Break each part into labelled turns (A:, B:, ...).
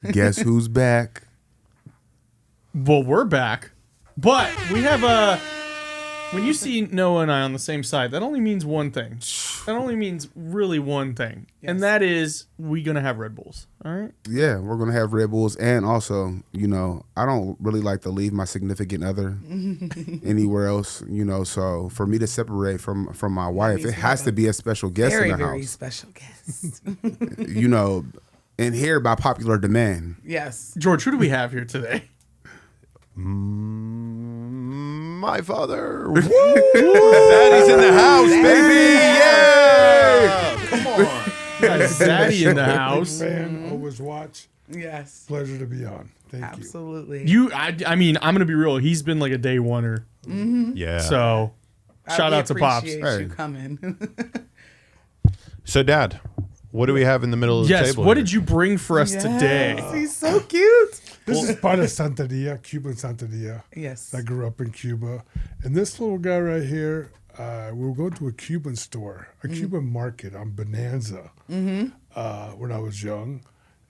A: Guess who's back?
B: Well, we're back, but we have a. When you see Noah and I on the same side, that only means one thing. That only means really one thing, and that is we gonna have Red Bulls. All right.
A: Yeah, we're gonna have Red Bulls, and also, I don't really like to leave my significant other anywhere else. So for me to separate from my wife, it has to be a special guest in the house.
C: Very special guest.
A: And here by popular demand.
C: Yes.
B: George, who do we have here today?
D: My father. Woo! Daddy's in the house, baby. Yay!
B: Come on. Zaddy in the house.
E: Fan, always watch.
C: Yes.
E: Pleasure to be on. Thank
C: Absolutely.
B: I mean, I'm gonna be real. He's been like a day oneer.
D: Yeah.
B: So, shout out to Pops.
C: Appreciate you coming.
D: So, Dad, what do we have in the middle of the
B: Yes.
D: table?
B: What
D: here?
B: did you bring for us today?
C: He's so cute.
E: This is part of Santeria, Cuban Santeria.
C: Yes.
E: I grew up in Cuba. And this little guy right here, we were going to a Cuban store, a Cuban market on Bonanza when I was young.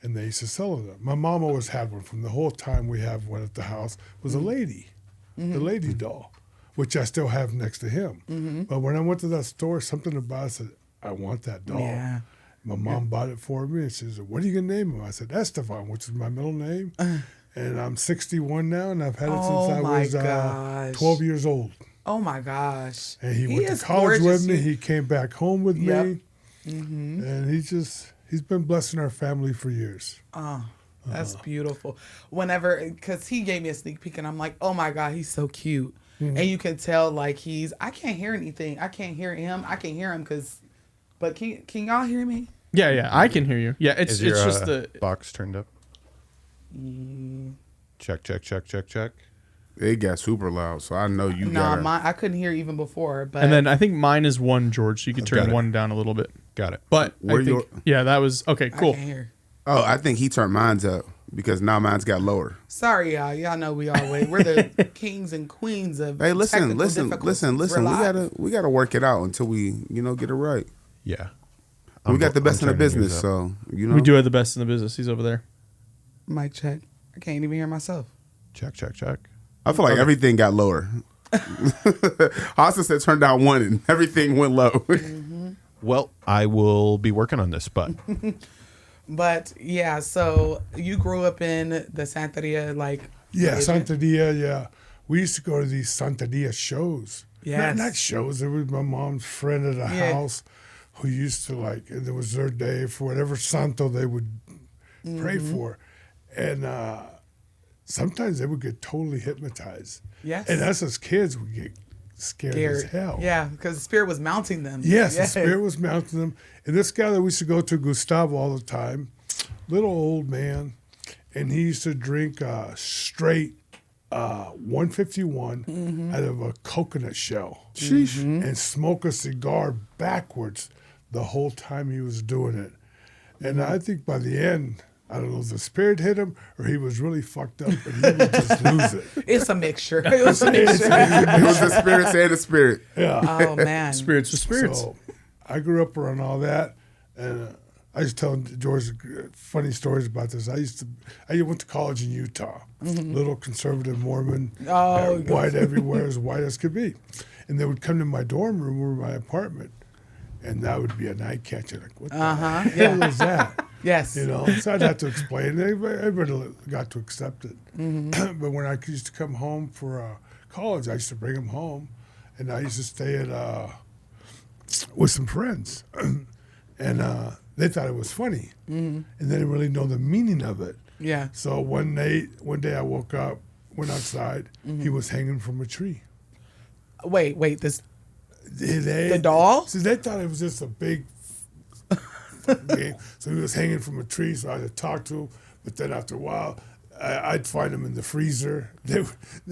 E: And they used to sell them. My mom always had one. From the whole time we have one at the house was a lady, the lady doll, which I still have next to him. But when I went to that store, something about it said, I want that doll.
C: Yeah.
E: My mom bought it for me, and she said, what are you going to name him? I said, Esteban, which is my middle name. And I'm 61 now, and I've had it since I was 12 years old.
C: Oh, my gosh.
E: And he went
C: is
E: to college
C: gorgeous.
E: with me. He came back home with
C: Yep.
E: me. And he's been blessing our family for years.
C: Oh, that's beautiful. Because he gave me a sneak peek, and I'm like, oh, my God, he's so cute. And you can tell, like, I can't hear anything. I can't hear him. I can hear him but can y'all hear me?
B: Yeah, I can hear you. Yeah,
D: Is
B: it's
D: your
B: just the
D: box turned up? Check.
A: It got super loud, so I know you got it.
C: I couldn't hear even before. But
B: and then I think mine is 1, George. So you could
D: Got
B: turn
D: it.
B: 1 down a little bit.
D: Got it.
B: But
A: Where
B: I think, that was okay. Cool.
C: I can't hear.
A: Oh, I think he turned mine up because now mine's got lower.
C: Sorry, y'all. Y'all know we're the kings and queens of.
A: Hey, listen.
C: technical difficulties.
A: We
C: We're live.
A: gotta work it out until we, get it right.
D: Yeah.
A: We got the best in the
D: I'm turning yours
A: business,
D: up.
A: so
B: We do have the best in the business. He's over there.
C: Mic check. I can't even hear myself.
D: Check.
A: I feel like everything got lower. Hassa said turn down 1 and everything went low.
D: Well, I will be working on this, but
C: But yeah, so you grew up in the Santeria, like
E: Yeah,
C: religion?
E: Santeria, yeah. We used to go to these Santeria shows.
C: Yes.
E: Not shows. It was my mom's friend at a house who used to and it was their day for whatever santo they would pray for. And sometimes they would get totally hypnotized.
C: Yes.
E: And us as kids would get scared as hell.
C: Yeah, because the spirit was mounting them.
E: Yes, the spirit was mounting them. And this guy that we used to go to, Gustavo, all the time, little old man, and he used to drink straight 151 out of a coconut shell.
A: Sheesh.
E: And smoke a cigar backwards the whole time he was doing it. And I think by the end, I don't know if the spirit hit him or he was really fucked up and he would just lose it.
C: It's a mixture. It was a mixture.
A: It was the spirits and the spirit.
E: Yeah.
C: Oh man.
B: Spirits with spirits.
E: So I grew up around all that, and I used to tell George funny stories about this. I went to college in Utah, little conservative Mormon, white everywhere, as white as could be, and they would come to my dorm room or my apartment, and that would be a night catcher. Like, what the hell is that?
C: Yes.
E: So I'd have to explain. Everybody got to accept it. But when I used to come home for college, I used to bring them home, and I used to stay at with some friends, and they thought it was funny, and they didn't really know the meaning of it.
C: Yeah.
E: So one day I woke up, went outside. He was hanging from a tree.
C: Wait. The
E: The
C: doll?
E: See, they thought it was just a big game. So he was hanging from a tree, so I had to talk to him. But then after a while, I'd find him in the freezer. They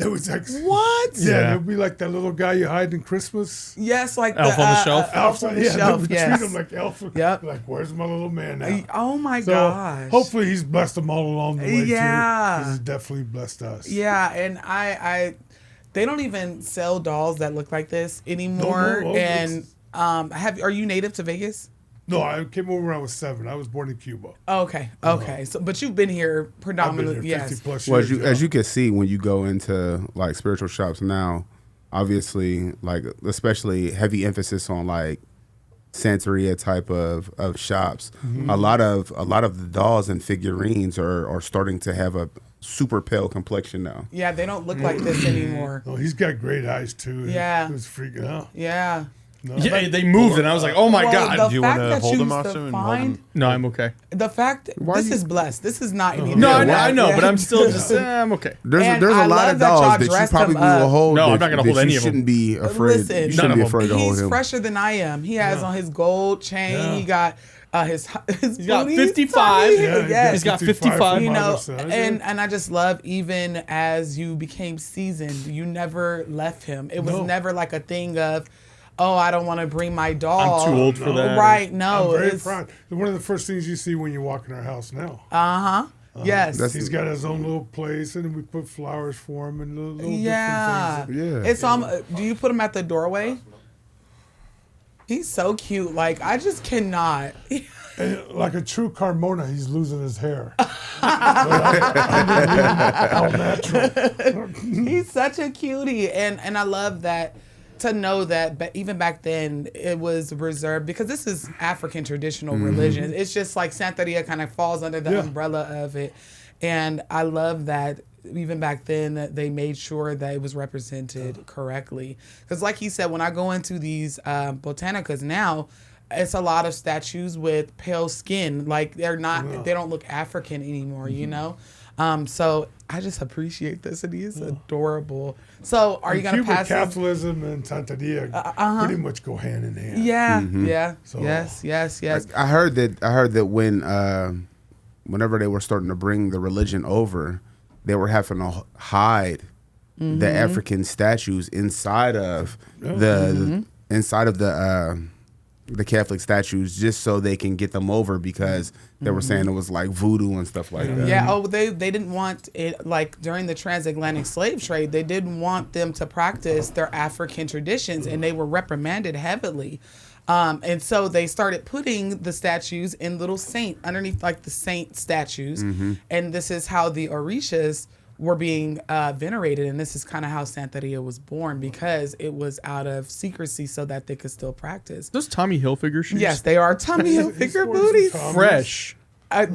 E: was like,
C: What?
E: Yeah, they'd be like that little guy you hide in Christmas.
C: Yes, like
B: Elf on the Shelf?
C: Elf on the Shelf.
E: They would
C: Yes.
E: treat him like elf.
C: Yep.
E: Like, where's my little man now?
C: Oh my
E: So
C: gosh.
E: hopefully he's blessed them all along the way too.
C: Yeah.
E: 'Cause he's definitely blessed us.
C: Yeah, and I they don't even sell dolls that look like this anymore.
E: No,
C: and are you native to Vegas?
E: No, I came over when I was 7. I was born in Cuba.
C: Okay. So, but you've been here
E: I've been
C: predominantly.
E: here 50
C: Yes.
E: plus
A: Well,
E: years.
A: as you can see when you go into like spiritual shops now, obviously, like especially heavy emphasis on like Santeria type of shops.
E: Mm-hmm.
A: A lot of the dolls and figurines are starting to have a super pale complexion now.
C: Yeah, they don't look like this anymore.
E: No, he's got great eyes too.
C: Yeah.
E: He was freaking out.
C: Yeah.
E: No.
B: Yeah, they moved, and I was like, "Oh my
C: Well,
B: god!"
C: the
D: Do you
C: fact
D: want to
C: that
D: hold
C: you
D: him,
C: used to
D: Austin? And
C: find
B: No, I'm okay.
C: the fact this is blessed. This is not anything.
B: No,
C: Yeah,
B: I know,
C: yeah.
B: but I'm still just. I'm okay.
A: There's
C: And
A: a
C: I
A: lot
C: love
A: of
C: that y'all
A: dolls that you
C: dressed
A: probably
C: him up.
A: will hold.
B: No, I'm
A: that-
B: not gonna
A: that
B: hold any
A: you
B: of them.
A: shouldn't be afraid.
C: Listen,
A: you
C: none
A: shouldn't
B: of
A: be
B: them.
A: afraid to hold
C: He's
A: him.
C: fresher than I am. He has on his gold chain.
E: Yeah.
C: He got his
B: He's got
C: booties
B: 55.
C: tight.
E: Yeah,
C: Yes.
B: He's got
E: 55
B: 55.
C: You
E: from
C: know,
E: other side.
C: and I just love, even as you became seasoned, you never left him. It was
E: No.
C: never like a thing of, oh, I don't want to bring my doll.
B: I'm too old for that.
C: Right? No,
E: I'm very
C: it's
E: proud. One of the first things you see when you walk in our house now.
C: yes.
E: He's got his own little place, and we put flowers for him and little
C: Yeah.
E: different things.
A: Yeah.
C: It's do you put him at the doorway? He's so cute. Like, I just cannot.
E: And like a true Carmona, he's losing his hair. All natural.
C: He's such a cutie, and I love that, to know that. But even back then, it was reserved because this is African traditional religion. It's just like Santeria kind of falls under the
E: Yeah.
C: umbrella of it, and I love that. Even back then, that they made sure that it was represented correctly. Because, like he said, when I go into these botanicas now, it's a lot of statues with pale skin. Like, they're not, they don't look African anymore, you know? So I just appreciate this, and he is adorable. So are you going to
E: Cuban
C: pass?
E: Catholicism and Santeria pretty much go hand in hand.
C: Yeah, yeah,
E: So-
C: yes.
A: I heard that when whenever they were starting to bring the religion over, they were having to hide the African statues inside of the Catholic statues, just so they can get them over, because they were saying it was like voodoo and stuff like that.
C: Yeah. Oh, they didn't want it, like during the transatlantic slave trade. They didn't want them to practice their African traditions, and they were reprimanded heavily. And so they started putting the statues in little saint underneath, like the saint statues, and this is how the Orishas were being venerated, and this is kind of how Santeria was born, because it was out of secrecy so that they could still practice.
B: Those Tommy Hilfiger shoes.
C: Yes, they are Tommy Hilfiger booties.
B: Fresh.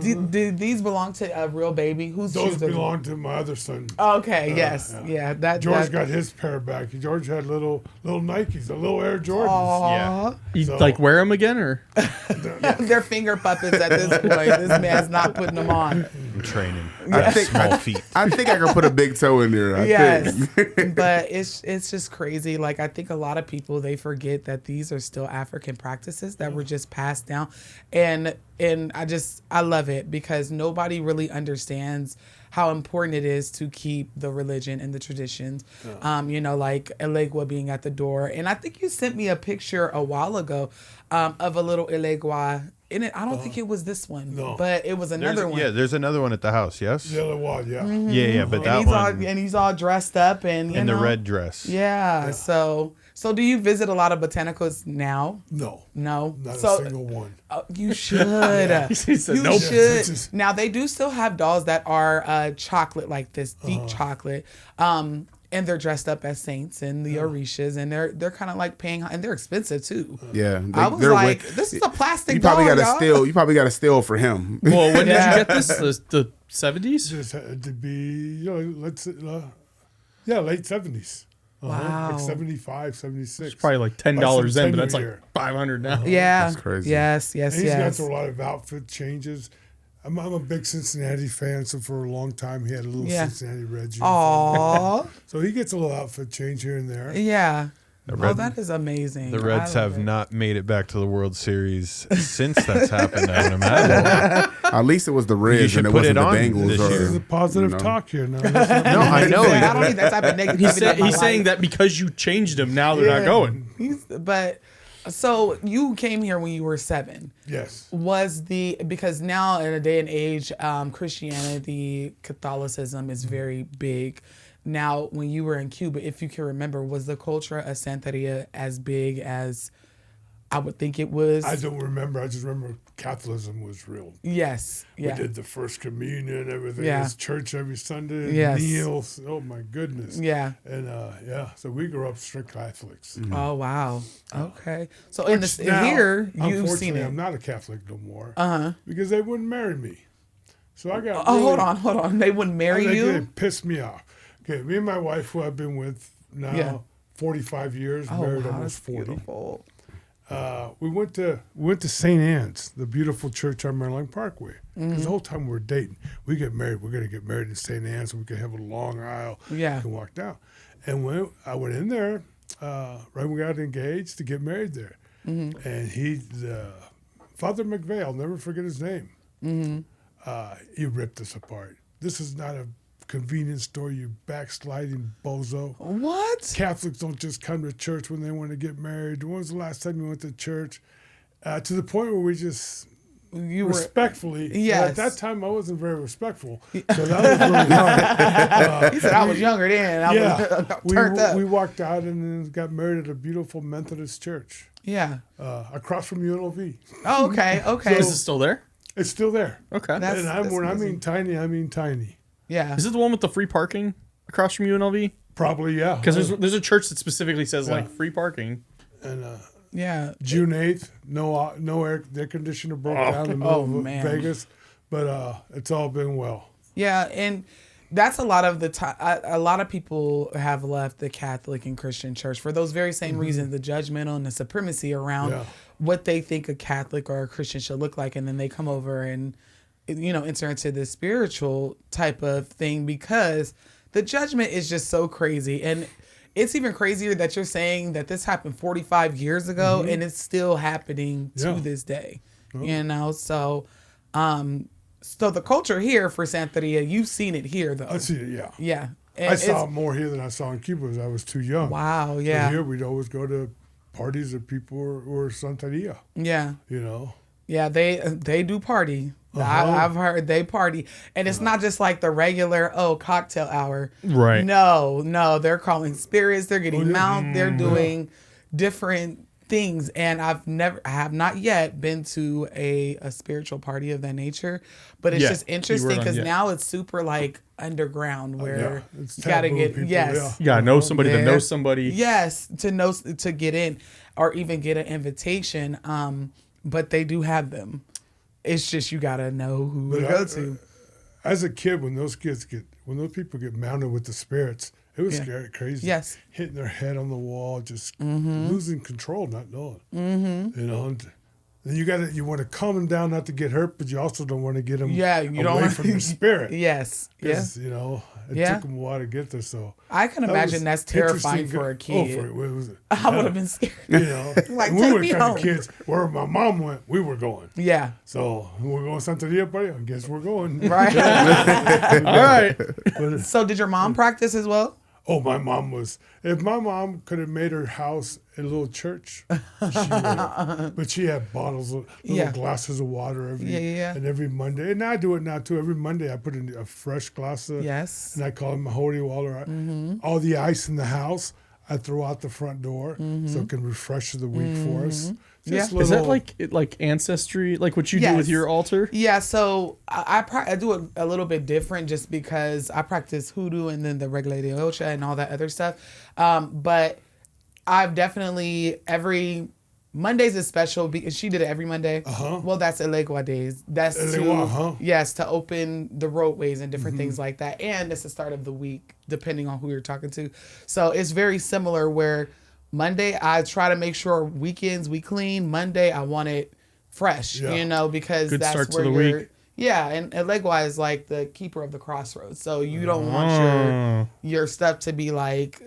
C: Do these belong to a real baby? Whose
E: Those
C: shoes are
E: belong to my other son.
C: Okay, yes, yeah. That
E: George
C: that,
E: got his pair back. George had little Nikes, a little Air Jordans.
C: Aw.
B: You
E: So-
B: like wear them again, or
C: They're finger puppets at this point. This man's not putting them on.
D: I'm training.
A: I think
D: Small feet.
A: I think I can put a big toe in there. I
C: Yes,
A: think.
C: but it's just crazy. Like, I think a lot of people, they forget that these are still African practices that were just passed down, and I love it, because nobody really understands how important it is to keep the religion and the traditions. You know, like Elegua being at the door, and I think you sent me a picture a while ago of a little Elegua in it. I don't think it was this one,
E: No.
C: but it was another one.
D: Yeah, there's another one at the house. Yes.
E: The other one, yeah.
D: Yeah, but that
C: and
D: one
C: he's all dressed up, and
D: in the red dress.
C: Yeah. So do you visit a lot of botanicals now?
E: No,
C: No.
E: not
C: So
E: a single one.
C: you should.
B: He said
C: You
B: nope.
C: should.
E: Just-
C: Now they do still have dolls that are chocolate, like this deep chocolate. And they're dressed up as saints and the Orishas, and they're kind of like paying, and they're expensive too.
A: Yeah,
C: I was
A: they're
C: like,
A: way-
C: this is a plastic
A: You probably
C: doll,
A: got to
C: y'all.
A: steal. You probably got to steal for him.
B: Well, when
C: Yeah.
B: did you get this? The 70s?
E: Just had to be, late 70s.
C: Wow.
E: Like 75, 76.
B: Probably like $10
E: By some
B: in, but that's like
E: tenure.
B: $500 now.
C: Yeah.
A: That's crazy.
C: Yes.
E: And he's gone
C: Yes.
E: through a lot of outfit changes. I'm a big Cincinnati fan, so for a long time he had a little
C: Yeah.
E: Cincinnati red uniform.
C: Aw.
E: So he gets a little outfit change here and there.
C: Yeah.
D: Red-
C: that is amazing.
D: The Reds
C: I love
D: have
C: it.
D: not made it back to the World Series since that's happened, I would imagine.
A: At least it was the Reds
D: should
A: and it
D: put it
A: wasn't the
D: on
A: Bengals.
D: this
A: or,
D: year.
E: This is a positive
A: you know.
E: talk here now.
D: No, I know.
C: I don't need that type of negativity. in my
B: He's saying
C: life.
B: that because you changed them, now they're not going.
C: But so you came here when you were 7.
E: Yes.
C: Because now in a day and age, Christianity, Catholicism is very big. Now, when you were in Cuba, if you can remember, was the culture of Santeria as big as I would think it was.
E: I don't remember. I just remember Catholicism was real.
C: Yes. Yeah.
E: We did the first communion, everything.
C: Yeah.
E: It was church every Sunday.
C: Yes.
E: Meals. Oh my goodness.
C: Yeah.
E: And so we grew up strict Catholics.
C: Oh wow. Okay. So in
E: Which
C: the
E: now,
C: here you've
E: unfortunately,
C: seen it.
E: I'm not a Catholic no more.
C: Uh-huh.
E: Because they wouldn't marry me. So I got.
C: Oh,
E: really,
C: hold on. They wouldn't marry
E: They
C: you.
E: did piss me off. Okay, me and my wife, who I've been with now 45 years,
C: Oh
E: married
C: wow,
E: almost
C: that's
E: 40.
C: beautiful.
E: We went to St. Anne's, the beautiful church on Maryland Parkway. Because the whole time we're dating, we get married. We're going to get married in St. Anne's, so we can have a long aisle.
C: Yeah.
E: We can walk down. And when I went in there, right when we got engaged to get married there, and Father McVeigh, I'll never forget his name. He ripped us apart. This is not a convenience store, you backsliding bozo.
C: What?
E: Catholics don't just come to church when they want to get married. When was the last time you went to church? To the point where we just
C: You were
E: respectfully.
C: Yes.
E: At that time, I wasn't very respectful, so that was really hard.
C: He said I was younger then. I was turned up.
E: We walked out and then got married at a beautiful Methodist church
C: Yeah.
E: across from UNLV.
C: Oh, okay. Okay.
B: Is it still there?
E: It's still there.
B: Okay.
C: That's-
E: And when I
C: amazing.
E: mean tiny, I mean tiny.
C: Yeah.
B: Is it the one with the free parking across from UNLV?
E: Probably, yeah.
B: Because there's a church that specifically says like free parking.
E: And
C: Yeah.
E: June 8th, no air conditioner broke down in the middle of
C: man.
E: Vegas, but it's all been well.
C: Yeah, and that's a lot of the time. A lot of people have left the Catholic and Christian church for those very same reasons: the judgmental and the supremacy around
E: Yeah.
C: what they think a Catholic or a Christian should look like, and then they come over and enter into the spiritual type of thing because the judgment is just so crazy. And it's even crazier that you're saying that this happened 45 years ago and it's still happening to
E: Yeah.
C: this day. So the culture here for Santeria, you've seen it here though.
E: I see it, yeah.
C: Yeah.
E: I saw it more here than I saw in Cuba because I was too young.
C: Wow,
E: But
C: yeah.
E: here we'd always go to parties of people who were Santeria,
C: Yeah.
E: you know.
C: Yeah, they do party.
E: Uh-huh.
C: I've heard they party. And it's not just like the regular, cocktail hour.
B: Right.
C: No, they're calling spirits, they're getting
E: yeah.
C: mount, they're doing different things. And I have not yet been to a spiritual party of that nature. But it's
B: Yeah,
C: just
B: you
C: interesting
B: were on
C: because
B: yet.
C: now it's super like underground where
E: Yeah, it's
C: you gotta
E: taboo
C: get
E: people,
C: yes.
B: You gotta know somebody that
C: Yeah.
B: knows somebody.
C: Yes, to get in or even get an invitation. But they do have them. It's just you gotta know who to go to.
E: As a kid, when those people get mounted with the spirits, it was scary, crazy.
C: Yes.
E: Hitting their head on the wall, just losing control, not knowing. You know, and then you want to calm them down, not to get hurt, but you also don't want to get them away from the spirit.
C: Yes.
E: Because,
C: Yeah.
E: you know, it
C: Yeah.
E: took them a while to get there. So
C: I can
E: that
C: imagine
E: was
C: that's terrifying
E: interesting.
C: for a kid.
E: Oh, it was,
C: I would have been scared.
E: you know,
C: Like,
E: and
C: take
E: we were
C: me
E: the kind
C: home.
E: of kids where my mom went, we were going.
C: Yeah.
E: So we're going to Santeria party. I guess we're going.
C: Right.
B: All right.
E: But,
C: So did your mom practice as well?
E: oh, my mom was. If my mom could have made her house a little church, she would have. But she had bottles of little glasses of water every Monday. And I do it now too. Every Monday I put in a fresh glass of
C: Yes.
E: and I call it my holy water. All the ice in the house I throw out the front door so it can refresh the week for us. Just
B: Is that
E: little-
B: like ancestry, like what you do
C: Yes.
B: with your altar?
C: Yeah, so I do it a little bit different just because I practice hoodoo and then the regla de ocha and all that other stuff. But I've definitely every Mondays is special because she did it every Monday. Well, that's Elegua days. That's to open the roadways and different things like that. And it's the start of the week, depending on who you're talking to. So it's very similar where Monday I try to make sure weekends we clean. Monday I want it fresh, because
B: Good
C: that's
B: start to
C: where
B: the
C: you're.
B: week.
C: Yeah, and Elegua is like the keeper of the crossroads. So you don't want your stuff to be like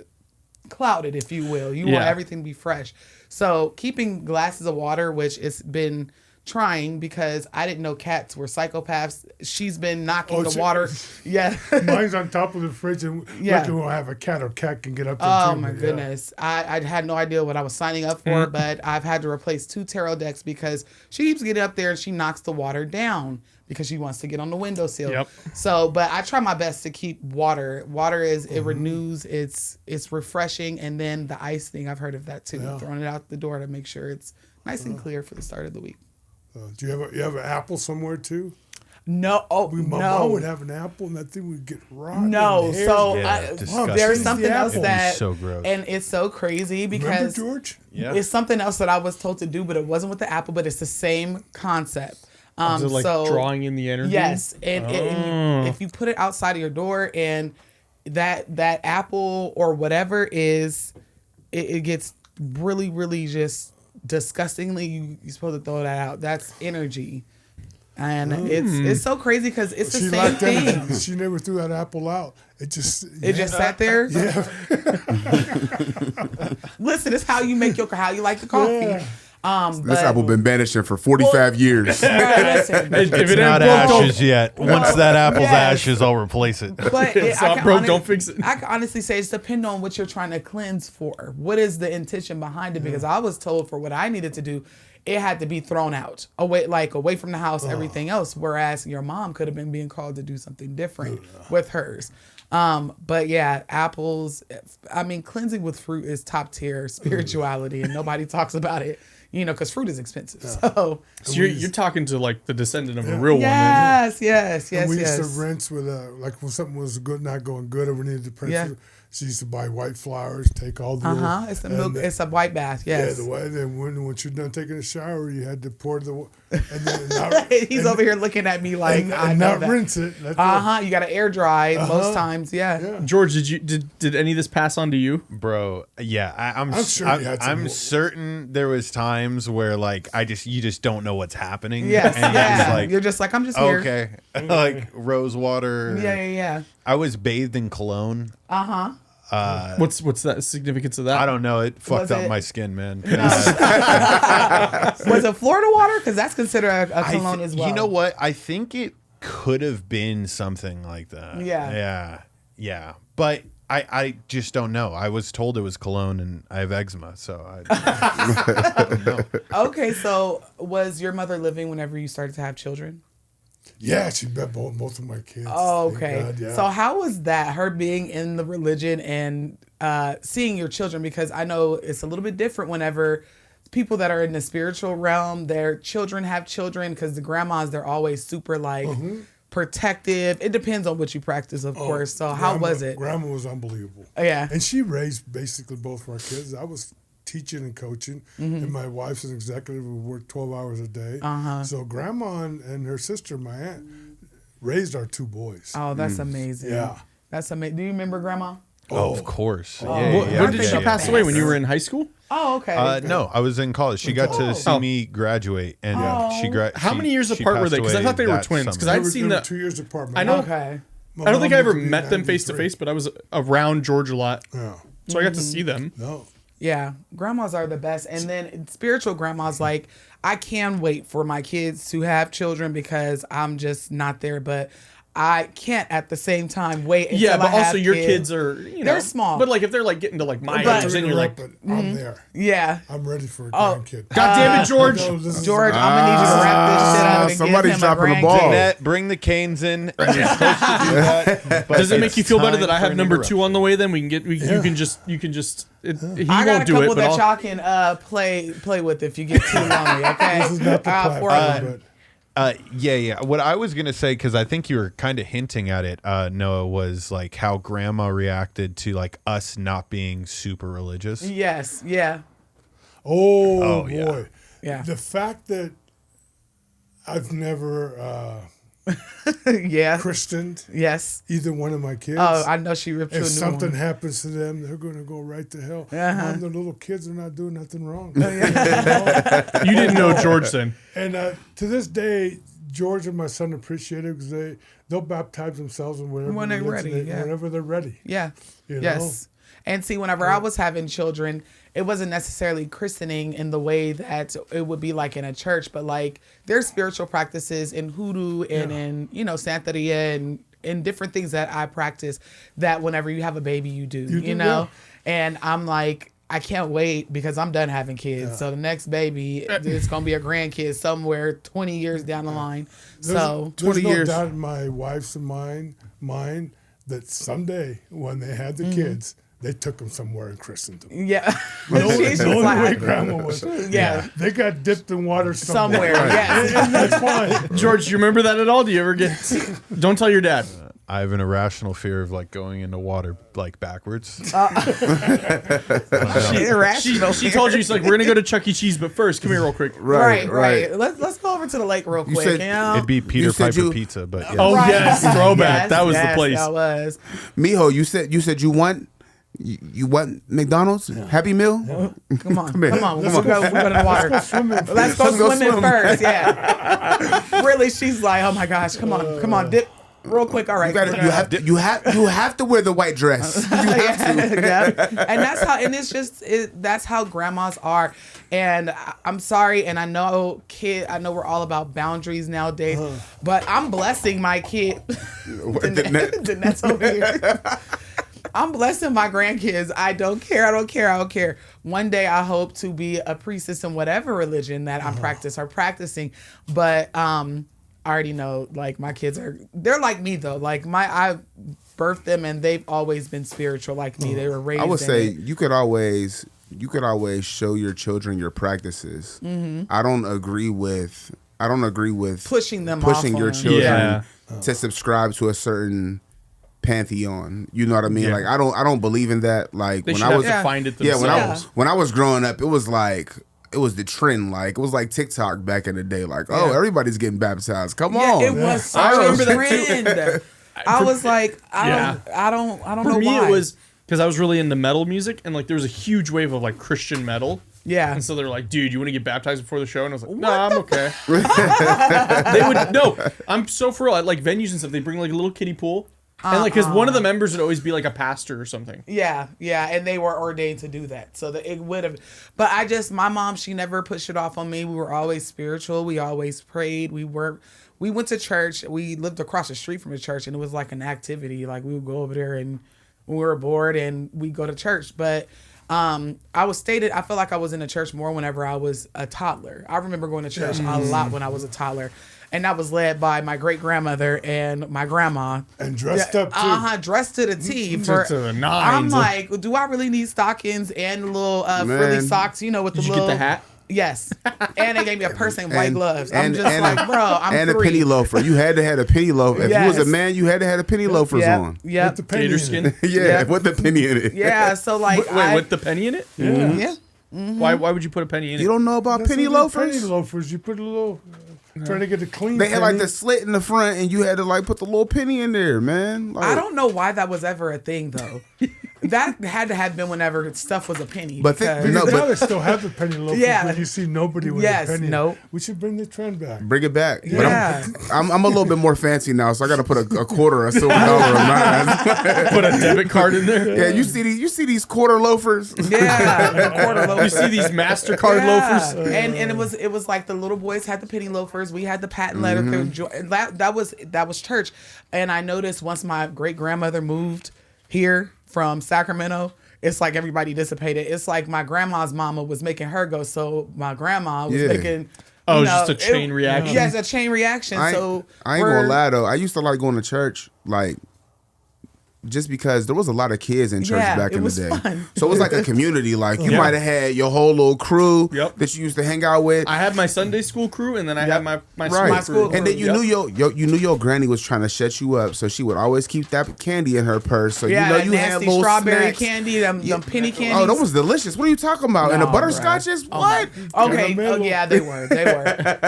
C: clouded, if you will. You want everything to be fresh. So keeping glasses of water, which it's been trying because I didn't know cats were psychopaths. She's been knocking the water. Yeah.
E: Mine's on top of the fridge, and luckily we don't have a cat, or cat can get up there
C: Oh
E: too.
C: my
E: but
C: goodness. I had no idea what I was signing up for, but I've had to replace 2 tarot decks because she keeps getting up there and she knocks the water down because she wants to get on the windowsill.
B: Yep.
C: So, but I try my best to keep water. Water is, it renews, it's refreshing. And then the ice thing, I've heard of that too. Throwing it out the door to make sure it's Nice and clear for the start of the week.
E: Do you have an apple somewhere too?
C: No,
E: My mom would have an apple and that thing would get rotten.
C: No,
E: and hairs.
C: so
D: disgusting.
C: there's something
E: Yeah.
C: else
E: It'd
D: be
C: that,
D: so gross.
C: and it's so crazy
E: Remember,
C: because
E: George?
D: Yeah.
C: it's something else that I was told to do, but it wasn't with the apple, but it's the same concept.
B: Is it like
C: so
B: drawing in the energy?
C: yes, and if you put it outside of your door and that apple or whatever is, it gets really, really just disgustingly. You're supposed to throw that out. That's energy. And it's so crazy because it's the
E: She
C: same
E: liked that.
C: thing.
E: She never threw that apple out. It just
C: Sat there.
E: Yeah.
C: Listen, it's how you make how you like the coffee.
E: Yeah.
A: This apple been banishing for 45 years.
B: If it
D: It's
B: ain't
D: not
B: broke, don't-
D: ashes yet. Once that apple's
C: Yes.
D: ashes, I'll replace it.
C: But
B: It's not broke, don't fix it.
C: I can honestly say it's depending on what you're trying to cleanse for. What is the intention behind it? Because I was told for what I needed to do, it had to be thrown out, away from the house, everything else. Whereas your mom could have been being called to do something different with hers. But yeah, apples. I mean, cleansing with fruit is top tier spirituality, and nobody talks about it. Because fruit is expensive. So
B: you're talking to like the descendant of a real one.
C: yes.
E: And we used to rinse with like when something was not going good, or we needed to rinse.
C: Yeah.
E: She used to buy white flowers, take all the
C: It's a milk. It's a white bath. Yes.
E: Yeah, the way then once you're done taking a shower, you had to pour and then not,
C: He's over here looking at me like I
E: and
C: know
E: not
C: that.
E: rinse it. That's it.
C: You got to air dry most times. Yeah.
B: George, did any of this pass on to you?
D: Bro, yeah, I'm
E: sure you had some
D: I'm
E: more.
D: certain there was times where like you just don't know what's happening.
C: Yes.
D: and
C: Yeah.
D: you're
C: You're
D: just
C: just like I'm just
D: like,
C: here.
D: okay, like rose water.
C: Yeah.
D: I was bathed in cologne.
B: What's that significance of that?
D: I don't know. It fucked
C: Was
D: up
C: it-
D: my skin, man.
C: Was it Florida water? Because that's considered a cologne as well.
D: You know what? I think it could have been something like that. Yeah. But I just don't know. I was told it was cologne, and I have eczema, so I don't know.
C: Okay, so was your mother living whenever you started to have children?
E: Yeah, she met both of my kids.
C: Oh,
E: Thank
C: okay.
E: God, yeah.
C: So how was that, her being in the religion and seeing your children? Because I know it's a little bit different whenever people that are in the spiritual realm, their children have children, because the grandmas, they're always super like protective. It depends on what you practice, of course. So how was it?
E: Grandma was unbelievable.
C: Yeah.
E: And she raised basically both of our kids. I was teaching and coaching, and my wife's an executive who worked 12 hours a day. So grandma and her sister, my aunt, raised our two boys.
C: Oh, that's amazing.
E: Yeah.
C: That's amazing. Do you remember grandma?
D: Oh, of course.
B: When did she pass away? When you were in high school?
C: Oh, okay.
D: No, I was in college. She got to see me graduate, and
B: How many years apart were they? Because I thought they were twins. Because
E: They
B: I'd
E: were
B: seen that.
E: 2 years apart.
B: I know.
C: Okay.
E: My
B: I don't think
E: mom
B: I ever
E: lived to be
B: met them face to
E: 93.
B: face, but I was around George a lot,
E: Yeah.
B: so I got to see them.
E: No.
C: Yeah, grandmas are the best. And then spiritual grandmas, like, I can wait for my kids to have children because I'm just not there. But I can't at the same time wait until
B: Yeah, but
C: I
B: also
C: have
B: your kids are,
C: They're small.
B: But like if they're like getting to like my
C: But-
B: age, then you're like,
E: But I'm there.
C: Yeah.
E: I'm ready for a grandkid.
B: God damn it, George!
E: No, this is-
C: George, I'm going to need you to wrap this shit up and
A: somebody's
C: give him a
A: dropping the ball.
C: grandkid.
D: Jeanette, bring the canes in. You're supposed to do that. But
B: Does it make you
D: it's
B: feel better
D: time
B: that I
D: for
B: have
D: an
B: number 2 on the way? Then you can just he
C: I got
B: won't
C: a
B: do
C: couple
B: it, but
C: that
B: I'll,
C: y'all can play with if you get too lonely, okay?
E: This is not the
C: For
E: platform, but
D: Yeah. What I was gonna say, because I think you were kind of hinting at it, Noah, was like how grandma reacted to like us not being super religious.
C: Yes, yeah.
E: oh boy.
D: yeah.
C: Yeah.
E: The fact that I've never
C: Yeah.
E: christened
C: Yes.
E: either one of my kids.
C: Oh, I know she ripped you a
E: if
C: new
E: something
C: one.
E: happens to them, they're going to go right to hell. Mom, the little kids are not doing nothing wrong.
B: you didn't know George then.
E: And to this day, George and my son appreciate it because they'll baptize themselves in whatever
C: When they're
E: religion
C: ready, yeah.
E: whenever they're ready.
C: Yeah.
E: You
C: Yes. And see, whenever I was having children, it wasn't necessarily christening in the way that it would be like in a church, but like there's spiritual practices in hoodoo and in, Santeria and in different things that I practice that whenever you have a baby, you do, you know?
E: yeah.
C: And I'm like, I can't wait because I'm done having kids.
E: Yeah.
C: So the next baby, it's going to be a grandkid somewhere 20 years down the line. So
E: There's
A: 20
E: no
A: years.
E: doubt in my wife's and mine that someday when they have the kids, they took them somewhere and christened them.
C: Yeah.
E: The only way grandma was.
C: Yeah.
E: They got dipped in water somewhere.
C: Yes.
E: And that's fine.
B: George, do you remember that at all? Do you ever get? Don't tell your dad.
D: I have an irrational fear of like going into water like backwards.
B: She told you, she's like, we're gonna go to Chuck E. Cheese, but first, come here real quick.
C: Right. Let's go over to the lake real quick.
A: said-
D: It'd be Peter
A: said
D: Piper
A: you-
D: pizza, but yeah.
B: Oh yes, throwback.
C: Yes,
B: that was the
C: yes,
B: place.
C: That was.
A: Mijo, you said you want McDonald's Happy Meal?
C: Come on.
A: here.
C: We'll go to the water. Let's go swimming first. Yeah. Really, she's like, oh my gosh, come on, dip real quick. All right.
A: You have to wear the white dress. You have to.
C: Yeah. And that's how, and it's just, that's how grandmas are. And I'm sorry, and I know we're all about boundaries nowadays, but I'm blessing my kid. Danette's over here. I'm blessing my grandkids. I don't care. One day I hope to be a priestess in whatever religion that I'm practicing. But I already know, like, my kids they're like me though. Like I birthed them and they've always been spiritual like me. They were raised.
A: I would say you could always show your children your practices. Mm-hmm. I don't agree with
C: pushing them
A: pushing
C: off
A: your
C: on.
A: children to subscribe to a certain pantheon. You know what I mean?
B: Yeah.
A: Like I don't believe in that. Like
B: They
A: when
B: should
A: I
B: have
A: was
B: to find it themselves.
A: when I was growing up, it was the trend. Like it was like TikTok back in the day. Like everybody's getting baptized. Come on,
C: It was such
B: I
C: a
B: remember that too.
C: trend. I was like, I don't
B: For
C: know
B: me,
C: why.
B: it was because I was really into metal music, and like there was a huge wave of like Christian metal.
C: Yeah.
B: And so they're like, dude, you want to get baptized before the show? And I was like, no, I'm okay. I'm so for real. At like venues and stuff, they bring like a little kiddie pool. And like, because one of the members would always be like a pastor or something.
C: Yeah, and they were ordained to do that, so that it would have. But my mom, she never pushed it off on me. We were always spiritual. We always prayed. We went to church. We lived across the street from the church, and it was like an activity. Like we would go over there, and when we were bored, and we go to church. But I feel like I was in the church more whenever I was a toddler. I remember going to church a lot when I was a toddler. And that was led by my great grandmother and my grandma.
E: And dressed up too.
C: Dressed to the T.
B: To the nines.
C: I'm like, do I really need stockings and little frilly socks? You know, with the
B: Did you
C: little.
B: get the hat?
C: Yes. And they gave me a purse and white gloves. I'm
A: and-
C: just
A: and
C: like, bro, I'm
A: and
C: 3.
A: a penny loafer. You had to have a penny loafer. If you was a
C: Yes.
A: man, you had to have the penny loafers on.
C: Yep.
E: With the penny
B: Gator
E: in
B: skin?
E: it.
A: Yeah, with the penny in it.
C: Yeah. So like,
B: Wait, with the penny in it?
C: yeah.
B: Why would you put a penny in
A: You
B: it?
A: don't know about
E: That's
A: penny
E: what the
A: loafers?
E: Penny loafers. You put a little. Trying to get the clean.
A: They had like
E: penny.
A: the slit in the front, and you had to like put the little penny in there, man. Like,
C: I don't know why that was ever a thing though. That had to have been whenever stuff was a penny.
A: But
C: because-
E: Because
A: No,
E: now they still have the penny loafers.
C: Yeah.
E: But you see nobody with
C: Yes,
E: a penny.
C: nope.
E: We should bring the trend back.
A: bring it back.
C: Yeah.
A: But I'm a little bit more fancy now, so I got to put a quarter, a silver dollar, of mine.
B: Put a debit card in there?
A: Yeah, you see these quarter loafers.
C: Yeah, the quarter loafers.
B: You see these MasterCard loafers?
C: And it was like the little boys had the penny loafers. We had the patent leather. That was church. And I noticed once my great grandmother moved here from Sacramento, it's like everybody dissipated. It's like my grandma's mama was making her go, so my grandma was making.
B: Oh,
C: you
B: just
C: know,
B: a chain reaction?
C: Yeah, it's a chain reaction.
A: I
C: So
A: ain't gonna lie though. I used to like going to church, like just because there was a lot of kids in church
C: Yeah,
A: back
C: it
A: in the
C: was
A: day.
C: fun.
A: So it was like a community. Like you
B: Yeah.
A: might have had your whole little crew
B: Yep.
A: that you used to hang out with.
B: I had my Sunday school crew, and then I had my
A: Right,
B: school crew.
A: and then you
B: Yep.
A: knew your granny was trying to shut you up, so she would always keep that candy in her purse. So
C: yeah,
A: you know
C: that
A: you had
C: nasty
A: little
C: strawberry
A: snacks.
C: candy, them penny candies.
A: Oh, that was delicious. What are you talking about? and the
C: No,
A: butterscotches?
C: bruh.
A: What?
C: Okay.
E: Caramel.
C: Oh, yeah, they were.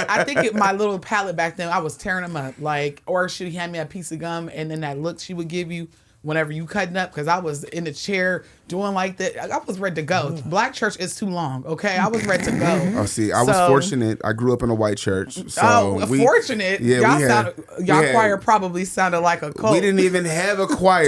C: I think my little palate back then, I was tearing them up. Like, or she'd hand me a piece of gum, and then that look she would give you whenever you cutting up, because I was in the chair doing like that. I was ready to go. Black church is too long. Okay, I was ready to go.
A: Oh, see, I was
C: So-
A: fortunate. I grew up in a white church. So
C: fortunate.
A: Yeah,
C: y'all
A: we had,
C: y'all choir probably sounded like a cult.
A: We didn't even have a choir.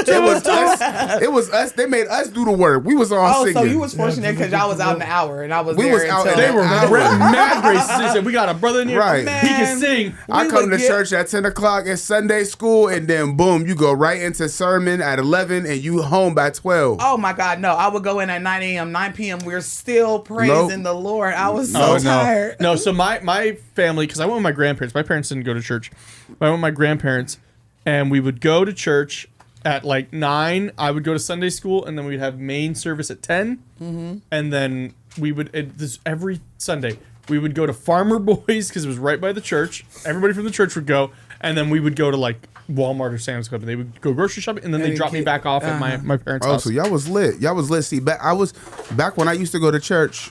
A: It was us. They made us do the work. We was all singing.
C: so you was fortunate because y'all was out in the hour, and I was
A: We
C: there
A: was out
C: until
A: in the
B: They were
A: hour.
B: mad racist. They said, we got a brother in here.
A: Right.
B: He can sing.
A: I
C: we
A: come
C: would
A: to church at 10 o'clock at Sunday school, and then boom, you go right into sermon at 11, and you home by 12.
C: Oh my God, no. I would go in at 9 a.m., 9 p.m. We're still praising the Lord. I was so tired.
B: No, so my family, because I went with my grandparents. My parents didn't go to church. But I went with my grandparents, and we would go to church, at like 9, I would go to Sunday school, and then we'd have main service at 10, and then we would every Sunday we would go to Farmer Boys because it was right by the church. Everybody from the church would go, and then we would go to like Walmart or Sam's Club, and they would go grocery shopping, and then they drop me back off at my parents' house.
A: Oh, so y'all was lit. Y'all was lit. See, back when I used to go to church.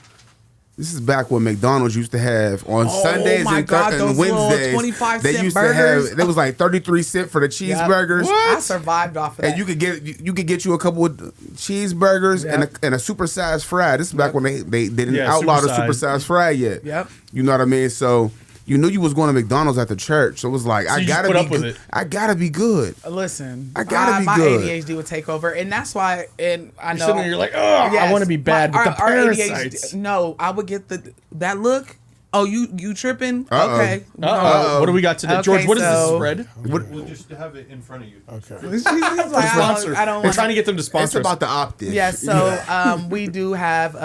A: This is back when McDonald's used to have on Sundays and Wednesdays.
C: 25-cent burgers.
A: There was like 33 cents for the cheeseburgers.
C: I survived off of that.
A: And you could get you a couple of cheeseburgers and a supersized fry. This is back when they didn't outlaw the supersized fry yet.
C: Yep.
A: You know what I mean? So you knew you was going to McDonald's at the church. So it was like, I gotta be good. I gotta be good.
C: Listen,
A: I gotta be
C: my
A: good.
C: ADHD would take over, and that's why. And I know
B: You're like, oh, I want to be bad with the parasites.
C: No, I would get that look. Oh, you tripping?
A: Uh-oh.
C: Okay.
B: What do we got today,
C: Okay,
B: George? What is this
C: so-
B: spread?
D: We'll just have it in front of you.
E: Okay.
C: She's like,
B: Sponsor.
C: I don't
B: We're
C: want
B: trying to get them to
A: It's
B: sponsor.
A: about the optics.
C: Yeah, so we do have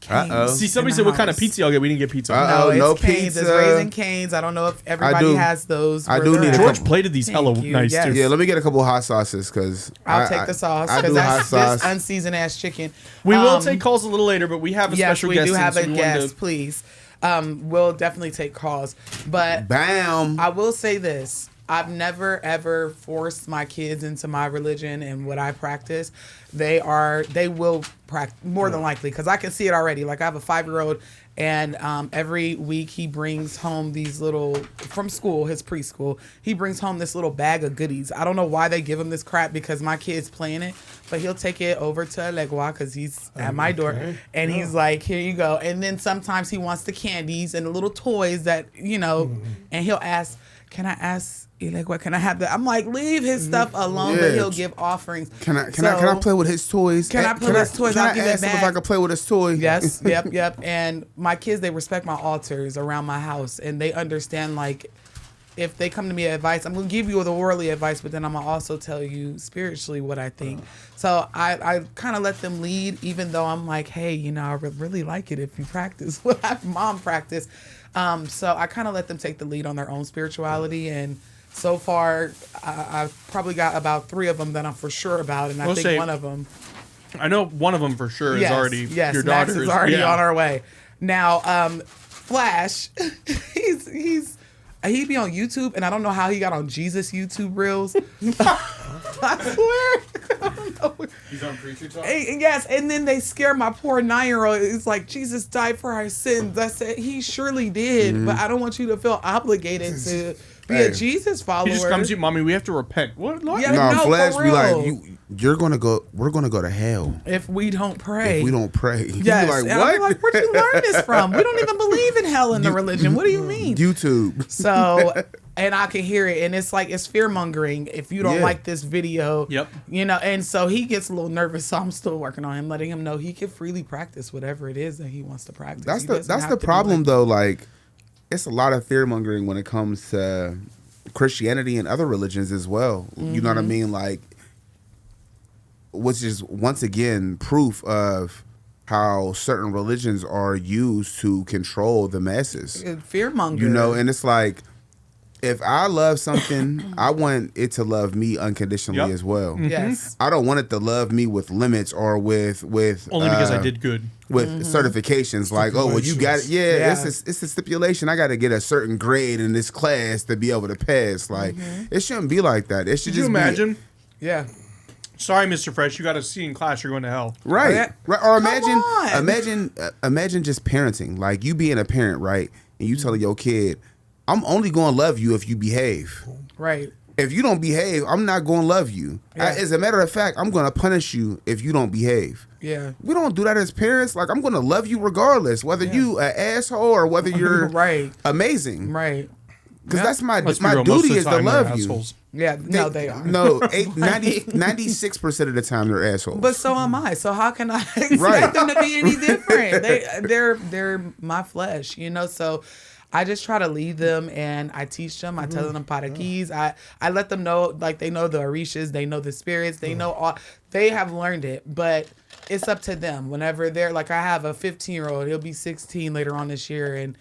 C: Cane's
B: See, somebody
C: in
B: said
C: the
B: what kind of
C: house.
B: pizza y'all get. We didn't get pizza.
A: Uh-oh.
C: No,
A: no
C: it's Cane's. It's
A: pizza.
C: Raising Cane's. I don't know if everybody
A: do.
C: has those.
A: I
C: where
A: do
C: they're
A: need a
C: at.
B: George
A: couple-
B: plated these hella
C: Thank you,
B: nice
C: yes.
B: too.
A: Yeah, let me get a couple of hot sauces because
C: I'll take the sauce
A: I
C: because
A: do hot
C: that's
A: sauce.
C: this unseasoned ass chicken.
B: We will take calls a little later, but we have a
C: Yes,
B: special
C: we
B: guest.
C: do
B: in,
C: have
B: so
C: a
B: we wanted
C: guest.
B: to-
C: Please, we'll definitely take calls. But
A: Bam.
C: I will say this. I've never ever forced my kids into my religion and what I practice. They will practice more than likely because I can see it already. Like I have a 5-year-old, and every week he brings home these little from school, his preschool. He brings home this little bag of goodies. I don't know why they give him this crap because my kid's playing it, but he'll take it over to Legua because he's at my door, and he's like, "Here you go." And then sometimes he wants the candies and the little toys that and he'll ask, "Can I ask?" Like, what can I have that? I'm like, leave his stuff alone, but he'll give offerings.
A: Can I play with his toys?
C: Can I play with his toys? I'll give it
A: ask him
C: back.
A: if I can play with his toy?
C: Yes, yep. And my kids, they respect my altars around my house, and they understand, like, if they come to me advice, I'm going to give you the worldly advice, but then I'm going to also tell you spiritually what I think. So I kind of let them lead, even though I'm like, hey, I would really like it if you practice what my mom practiced. So I kind of let them take the lead on their own spirituality, and so far, I've probably got about 3 of them that I'm for sure about, and I think one of them.
B: I know one of them for sure is already your daughter.
C: Max is already on our way. Now, Flash, he be on YouTube, and I don't know how he got on Jesus YouTube Reels. I swear. I don't know.
D: He's on Preacher Talk?
C: Yes, and then they scare my poor 9-year-old. It's like, Jesus died for our sins. I said, he surely did, but I don't want you to feel obligated to be a Jesus follower.
B: He just comes to you, Mommy, we have to repent. What?
C: Yeah,
A: No, Flash
C: for
A: be like,
C: real.
A: we're gonna go to hell
C: if we don't pray.
A: if we don't pray. You be
C: Yes.
A: like,
C: And
A: what?
C: I'm like, where'd you learn this from? We don't even believe in hell in the religion. What do you mean?
A: YouTube.
C: So, and I can hear it, and it's like it's fear mongering if you don't like this video.
B: Yep.
C: And so he gets a little nervous. So I'm still working on him, letting him know he can freely practice whatever it is that he wants to practice.
A: That's the problem though. Like, it's a lot of fear mongering when it comes to Christianity and other religions as well. You know what I mean? Like, which is once again proof of how certain religions are used to control the masses.
C: Fear monger.
A: And it's like, if I love something, I want it to love me unconditionally as well.
C: Yes.
A: I don't want it to love me with limits or with
B: Only because I did good.
A: with certifications like, oh, well, you got it. Yeah, it's a stipulation. I got to get a certain grade in this class to be able to pass. Like, it shouldn't be like that. It should
B: Could you
A: just
B: imagine?
C: Yeah.
B: Sorry, Mr. Fresh, you got a C in class. You're going to hell.
A: right. Or imagine just parenting. Like, you being a parent, right? And you telling your kid, I'm only going to love you if you behave.
C: Right.
A: If you don't behave, I'm not going to love you.
C: Yeah.
A: As a matter of fact, I'm going to punish you if you don't behave.
C: Yeah.
A: We don't do that as parents. Like, I'm going to love you regardless, whether you an asshole or whether you're amazing.
C: Right.
A: Because that's my
B: Let's be
A: my
B: real, most
A: duty
B: of
A: is
B: the
A: to
B: time they're
A: love you.
B: assholes.
C: Yeah. No, they are.
A: No, 96% of the time they're assholes.
C: But so am I. So how can I expect them to be any different? They're my flesh, So I just try to lead them, and I teach them. I tell them parakeets. I let them know, like, they know the orishas, they know the spirits, they know all. They have learned it, but it's up to them. Whenever they're like, I have a 15-year-old, he'll be 16 later on this year, and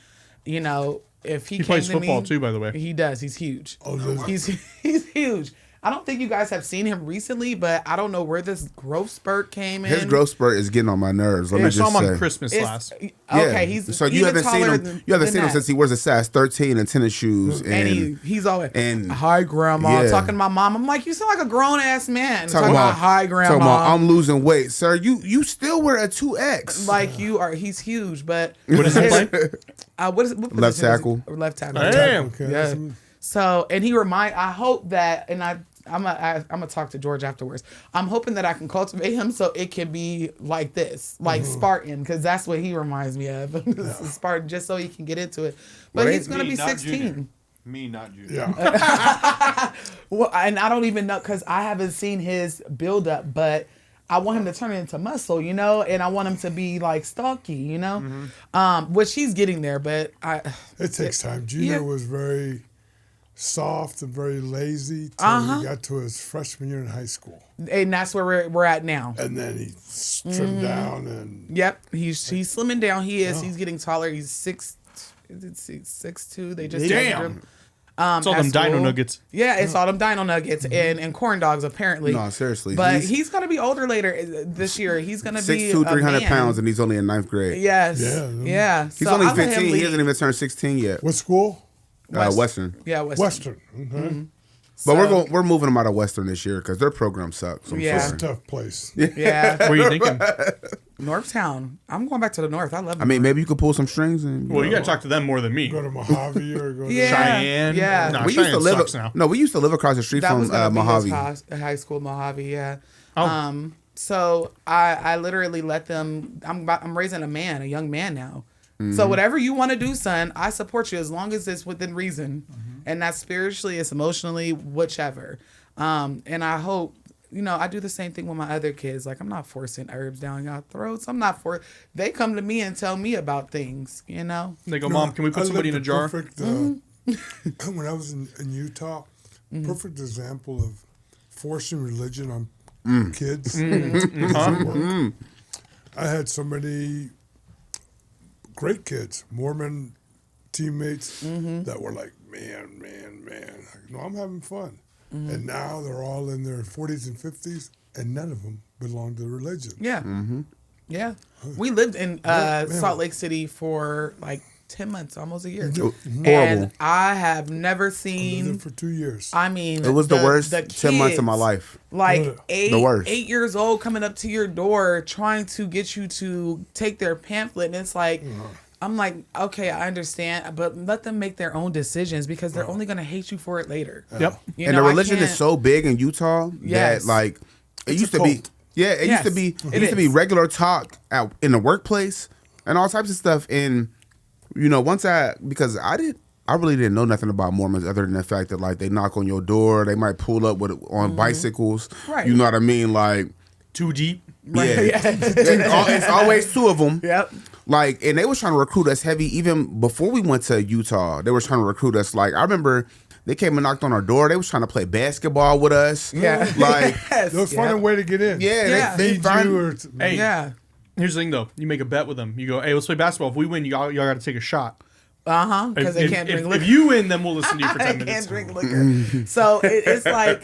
C: if he
B: plays
C: came to
B: football
C: me,
B: too, by the way.
C: He does. He's huge.
E: Oh, does he?
C: He's huge. I don't think you guys have seen him recently, but I don't know where this growth spurt came in.
A: His growth spurt is getting on my nerves. Let me
B: I
A: just
B: saw him
A: say.
B: on Christmas last.
C: Okay,
A: Yeah.
C: he's
A: so you
C: even
A: haven't seen
C: taller
A: him. You haven't
C: than
A: seen him
C: that.
A: since he wears a size 13 and tennis shoes.
C: And he's always
A: and-
C: hi grandma
A: Yeah.
C: talking to my mom. I'm like, you sound like a grown ass man
A: talking about
C: hi grandma.
A: Talking about, I'm losing weight, sir. You still wear a 2X.
C: Like you are, he's huge, but
B: What does he play?
C: what
A: Left
C: position is he?
A: tackle.
C: Left tackle.
B: Damn.
E: Okay.
C: Yeah. So, and I hope that, and I'm gonna talk to George afterwards. I'm hoping that I can cultivate him so it can be like this, like Spartan, because that's what he reminds me of. Spartan, just so he can get into it. But
A: Well,
C: he's gonna be
D: not
C: 16.
D: Junior. Me, not Junior.
E: Yeah.
C: Well, and I don't even know because I haven't seen his build up, but I want him to turn it into muscle, you know, and I want him to be like stocky, you know, which he's getting there. But
E: It takes time. Junior
C: Yeah.
E: was very soft and very lazy till he got to his freshman year in high school.
C: and that's where we're at now.
E: And then he trimmed down and
C: Yep, he's slimming down. He is. He's getting taller. He's 6'2". They just
B: Damn.
C: measured him.
B: It's all
C: at
B: them dino
C: school.
B: nuggets.
C: Yeah, it's all them dino nuggets and corn dogs apparently.
A: No, seriously.
C: But he's gonna be older later this year. He's gonna be
A: 6'2",
C: a
A: 300
C: man.
A: pounds, and he's only in 9th grade.
C: Yes.
E: Yeah.
C: Yeah.
A: He's
C: So
A: only
C: I'll let him
A: 15. He
C: lead.
A: hasn't even turned 16 yet.
E: what school?
A: Western.
C: Yeah,
E: Western. Okay.
A: But
C: So-
A: we're moving them out of Western this year because their program sucks. I'm
C: Yeah.
E: It's a
A: sorry.
E: tough place.
C: Yeah.
B: What are you thinking?
C: Northtown. I'm going back to the north. I love
A: I mean, maybe you could pull some strings and.
B: Well, you got to talk to them more than me.
E: Go to Mojave or go to
C: Yeah.
B: Cheyenne.
C: Yeah.
B: No,
A: we used to
B: Cheyenne
A: live.
B: sucks now.
A: No, we used to live across the street
C: that
A: from
C: was gonna be
A: Mojave.
C: his high school, Mojave. Yeah.
B: Oh.
C: So I literally let them. I'm raising a young man now. So whatever you want to do, son, I support you as long as it's within reason, and that's spiritually, it's emotionally, whichever. And I hope, I do the same thing with my other kids. Like I'm not forcing herbs down y'all throats. They come to me and tell me about things.
B: They go, Mom, can we put
E: I
B: somebody in a
E: lived
B: jar?
E: Perfect, when I was in Utah, perfect example of forcing religion on kids. Doesn't work. I had so many great kids, Mormon teammates that were like, man. No, I'm having fun. And now they're all in their 40s and 50s, and none of them belong to the religion.
C: Yeah. Yeah. We lived in Salt Lake City for like 10 months, almost a year.
A: Horrible.
C: And I have never
E: Lived
C: seen,
E: there for 2 years.
C: I mean,
A: It was the worst
C: the
A: 10 months of my
C: kids,
A: life.
C: Like
A: The worst.
C: 8 years old coming up to your door trying to get you to take their pamphlet. And it's like, I'm like, okay, I understand, but let them make their own decisions because they're only going to hate you for it later.
B: Yep.
A: And the religion is so big in Utah
C: Yes.
A: that like it
E: It's
A: used
E: a
A: to be.
E: cult.
A: Yeah, it
C: Yes,
A: used to be.
C: it
A: It used to be
C: is.
A: regular talk in the workplace and all types of stuff. And once because I really didn't know nothing about Mormons other than the fact that like they knock on your door, they might pull up on bicycles.
C: Right.
A: You know what I mean? Like
B: Too deep.
A: yeah, it's always two of them.
C: Yep.
A: Like, and they was trying to recruit us heavy even before we went to Utah. They were trying to recruit us. Like, I remember they came and knocked on our door. They was trying to play basketball with us.
C: Yeah.
A: Like,
E: They'll find a way to get in.
A: yeah,
C: Yeah.
A: they
E: Feed
A: find
E: you or
B: Hey,
C: Yeah.
B: here's the thing, though. You make a bet with them. You go, hey, let's play basketball. If we win, y'all got to take a shot.
C: Because they can't drink liquor.
B: If you win, then we'll listen to you for 10
C: I
B: minutes.
C: can't drink liquor. So it's like,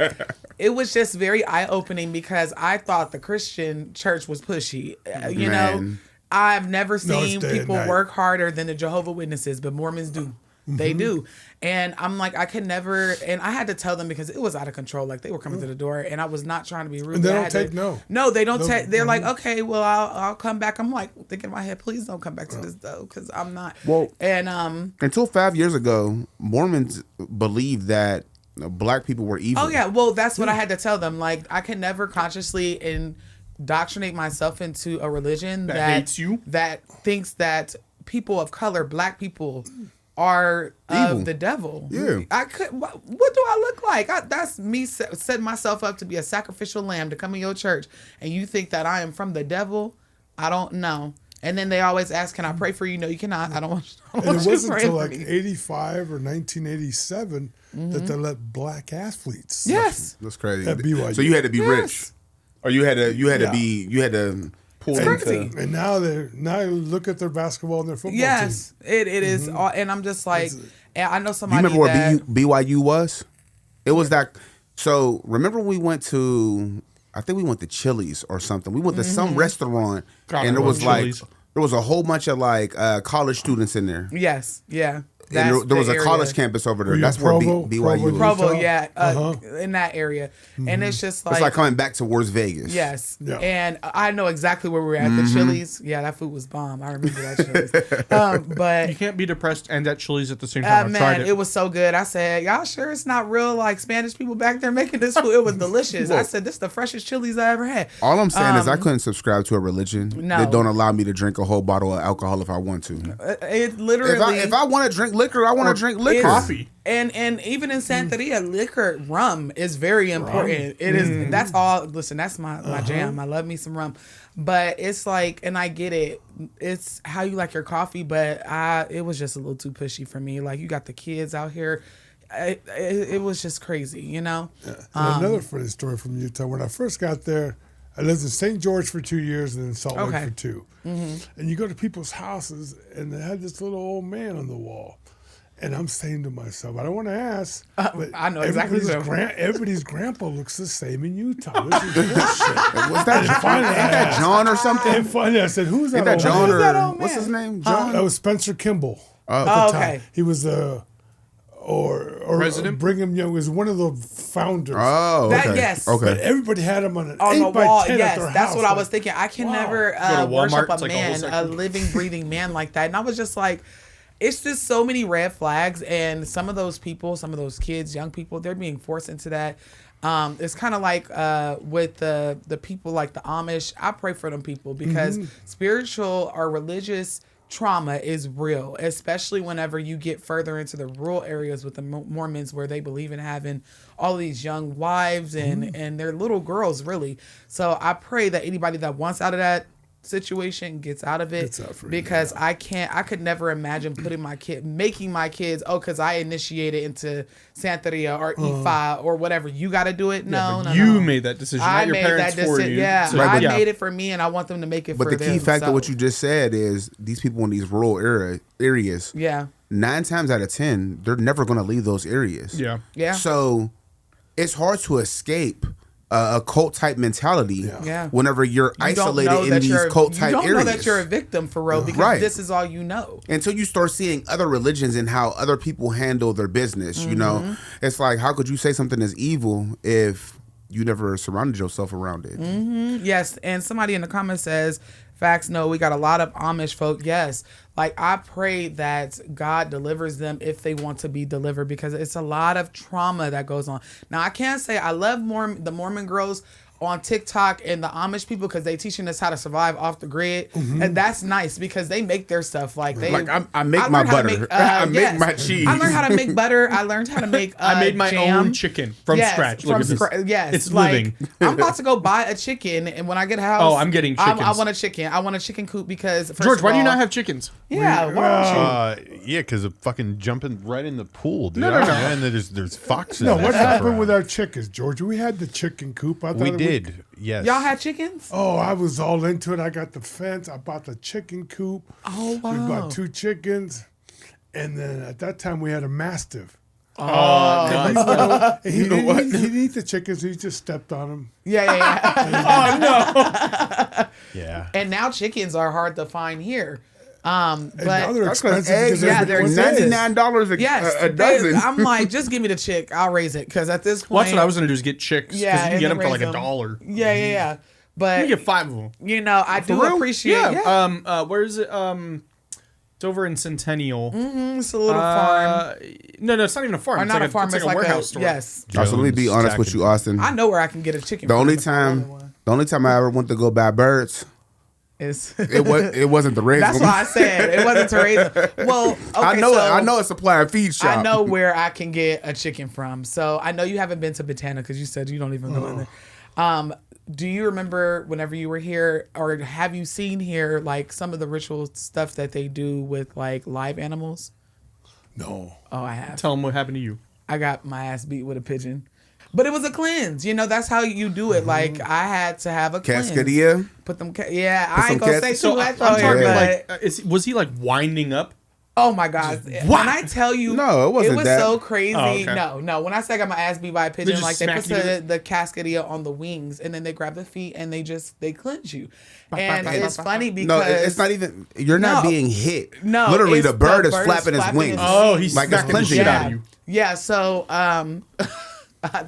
C: it was just very eye-opening because I thought the Christian church was pushy. You know,
A: Man.
C: I've never
E: it's
C: seen
E: day and
C: people
E: night.
C: work harder than the Jehovah Witnesses, but Mormons do. They do. And I'm like, I could never, and I had to tell them because it was out of control. Like they were coming to the door and I was not trying to be rude.
E: And they
C: but I
E: don't
C: had
E: take
C: to-
E: no.
C: No, they don't take, they're like, okay, well, I'll come back. I'm like thinking in my head, please don't come back to this though. Cause I'm not.
A: Well-
C: and,
A: until 5 years ago, Mormons believed that black people were evil.
C: oh yeah, well that's what I had to tell them. Like I can never consciously indoctrinate myself into a religion
B: That hates you?
C: that thinks that people of color, black people, are
A: Evil.
C: of the devil.
A: Yeah.
C: I could. What do I look like? That's me setting myself up to be a sacrificial lamb to come in your church, and you think that I am from the devil? I don't know. And then they always ask, "Can I pray for you?" No, you cannot. I don't want.
E: And it wasn't until like 85 or 1987 that they let black athletes.
C: Yes.
A: That's crazy.
E: At BYU.
A: So you had to be
C: Yes.
A: rich, or you had to
E: Yeah.
A: pull
C: It's crazy.
A: into.
E: And now you look at their basketball and their football
C: Yes,
E: team.
C: it is. And I'm just like, and I know
A: You
C: somebody
A: remember
C: that.
A: where BYU was? It was that. So remember we went to, I think we went to Chili's or something. We went to some restaurant,
B: God,
A: and
B: I
A: there was
B: love
A: like
B: Chili's.
A: there was a whole bunch of like college students in there.
C: Yes, yeah.
A: And there was
C: the
A: a
C: area.
A: college campus over there.
E: Were you
A: That's
E: in
A: where
E: Provo?
A: BYU is.
C: Provo,
E: Utah?
C: yeah, in that area, and it's just
A: It's like coming back towards Vegas.
C: yes,
E: Yeah.
C: and I know exactly where we were at. The Chili's, yeah, that food was bomb. I remember that Chili's. But
B: You can't be depressed and at Chili's at the same time. I've tried
C: man, it was so good. I said, y'all sure it's not real like Spanish people back there making this food? It was delicious. I said, this is the freshest Chili's I ever had.
A: All I'm saying is I couldn't subscribe to a religion
C: No.
A: that don't allow me to drink a whole bottle of alcohol if I want to.
C: It literally.
A: If I want to drink liquor, I want to drink liquor.
B: Coffee.
C: And even in Santeria, liquor, rum is very important. It is. That's all. Listen, that's my jam. I love me some rum, but it's like, and I get it. It's how you like your coffee, but it was just a little too pushy for me. Like you got the kids out here. It was just crazy, you know.
E: And another funny story from Utah. When I first got there, I lived in St. George for 2 years and then Salt Lake
C: Okay.
E: for 2. And you go to people's houses and they had this little old man on the wall. And I'm saying to myself, I don't want to ask, but
C: I know exactly
E: everybody's grandpa looks the same in Utah. This is bullshit.
A: Was that
E: Finally,
A: ain't that John or something?
E: And finally, I said, "Who's that?"
A: Ain't that
E: old
A: John
E: man?
C: Who's that
A: or
C: old
A: what's
C: man?
A: his name? John.
E: That was Spencer Kimball.
C: Oh,
E: at the time.
C: okay.
E: He was or
B: President?
E: Brigham Young was one of the founders.
A: Oh,
C: That-
A: okay.
C: yes.
E: But
A: Okay.
E: everybody had him on an
C: On
E: 8
C: the
E: by
C: wall,
E: 10
C: yes,
E: at their
C: that's
E: house.
C: what I
E: Like,
C: was thinking. I can
E: wow.
C: never
B: Go to Walmart,
C: worship
B: it's
C: a
B: like a whole
C: man, a
B: section.
C: living, breathing man like that. And I was just like, it's just so many red flags. And some of those people, some of those kids, young people, they're being forced into that. It's kind of like with the people like the Amish. I pray for them people because spiritual or religious trauma is real, especially whenever you get further into the rural areas with the Mormons where they believe in having all these young wives and their little girls, really. So I pray that anybody that wants out of that situation gets out of it,
E: Gets out for it,
C: because I could never imagine making my kids, because I initiated into Santeria or Ifa or whatever. You got to do it. No, no,
B: You
C: no.
B: made that decision,
C: I
B: not your
C: made
B: parents
C: that
B: for
C: decision.
B: you.
C: Yeah,
B: So,
C: I
B: yeah.
C: made it for me, and I want them to make it
A: But
C: for
A: the
C: them.
A: key fact
C: so,
A: of what you just said is these people in these rural areas,
C: yeah,
A: 9 times out of 10, they're never going to leave those areas.
B: Yeah.
C: yeah.
A: So it's hard to escape a cult type mentality
C: Yeah.
A: whenever you're
C: You don't
A: isolated
C: know
A: in
C: that
A: these
C: you're-
A: cult type
C: You don't
A: areas.
C: know that you're a victim for real because
A: Right.
C: this is all you know.
A: Until you start seeing other religions and how other people handle their business, you know, it's like, how could you say something is evil if you never surrounded yourself around it?
C: Yes, and somebody in the comments says, facts, no, we got a lot of Amish folk. Yes, like I pray that God delivers them if they want to be delivered, because it's a lot of trauma that goes on. Now, I can't say I love the Mormon girls on TikTok and the Amish people because they teaching us how to survive off the grid, and that's nice because they make their stuff like they.
A: Like, I make my
C: learned how to
A: butter.
C: make,
A: I make
C: yes.
A: my cheese.
C: I learned how to make butter. I learned how to make.
B: I made my
C: jam.
B: own chicken from
C: Yes,
B: scratch. Look
C: From
B: at this.
C: yes,
B: It's
C: like,
B: living.
C: I'm about to go buy a chicken, and when I get a house,
B: Oh, I'm getting
C: I
B: chickens.
C: want a chicken. I want a chicken coop because first
B: George,
C: of
B: why do you
C: all-
B: not have chickens?
C: Yeah, why don't you?
D: Yeah, because of fucking jumping right in the pool, dude.
B: No, no, no.
D: Yeah, and then there's foxes.
E: No,
D: and
E: what
D: stuff
E: happened
D: around.
E: with our chickens, George? We had the chicken coop. I thought
D: We
E: it
D: did. Yes.
C: Y'all had chickens?
E: Oh, I was all into it. I got the fence. I bought the chicken coop.
C: Oh,
E: We
C: wow.
E: bought 2 chickens, and then at that time we had a mastiff.
B: Oh, nice.
E: And he didn't eat the chickens. He just stepped on them.
C: Yeah.
D: Yeah.
C: And now chickens are hard to find here.
E: And
C: But
E: now they're
A: That's 'cause
E: expensive
A: eggs,
E: because
C: yeah,
E: everybody
C: they're
E: wants
C: expensive.
E: eggs.
A: $99
C: yes,
A: a dozen.
C: I'm like, just give me the chick. I'll raise it because at this point,
B: Well, that's what I was going to do is get chicks. Because
C: Yeah,
B: you can
C: and
B: get
C: then
B: them for like
C: raise them.
B: $1.
C: Yeah.
B: You
C: But
B: can get 5 of them.
C: you know, I do
A: real?
C: appreciate.
B: Yeah.
C: Yeah,
B: Where is it? It's over in Centennial.
C: it's a little farm.
B: No, it's not even a farm.
C: Or
B: It's
C: not
B: like
C: a farm.
B: It's like a warehouse store.
C: yes.
A: So let me be
D: Jones,
A: honest with
D: Jack
A: you, Austin.
C: I know where I can get a chicken.
A: The
C: from
A: only
C: if I wanted
A: time,
C: one.
A: the only time I ever went to go buy birds,
C: Is
A: it wasn't the raise
C: that's
A: them.
C: why I said it wasn't to raise them. Well, okay,
A: I
C: so
A: know a supply and feed shop.
C: I know where I can get a chicken from. So I know you haven't been to Botana because you said you don't even go in there. Do you remember whenever you were here, or have you seen here like some of the ritual stuff that they do with like live animals?
E: No.
C: Oh, I have.
B: Tell them what happened to you.
C: I got my ass beat with a pigeon. But it was a cleanse. You know, that's how you do it. Like, I had to have a cleanse.
A: Cascadia.
C: Put them, I ain't
A: some
C: gonna
A: cat-
C: say
B: So
C: too
B: I'm
C: much on
B: talking
C: here,
A: Yeah.
C: but
B: like, was he like winding up?
C: Oh my God! When I tell you,
A: No, it wasn't
C: It was
A: that.
C: so crazy.
B: Oh, okay.
C: No. When I say I got my ass beat by a pigeon,
B: just
C: like they put
B: smack you
C: the cascadia on the wings, and then they grab the feet and they cleanse you. And it's funny because
A: No, it's not even. You're not
C: No.
A: being hit.
C: No,
A: literally,
C: it's
A: the bird
C: the
A: is
C: bird is
A: flapping his
C: flapping
A: wings.
C: his
B: Oh, he's
A: Like it's
B: smacking the
A: cleansing
B: shit
A: you.
B: out of you.
C: Yeah, so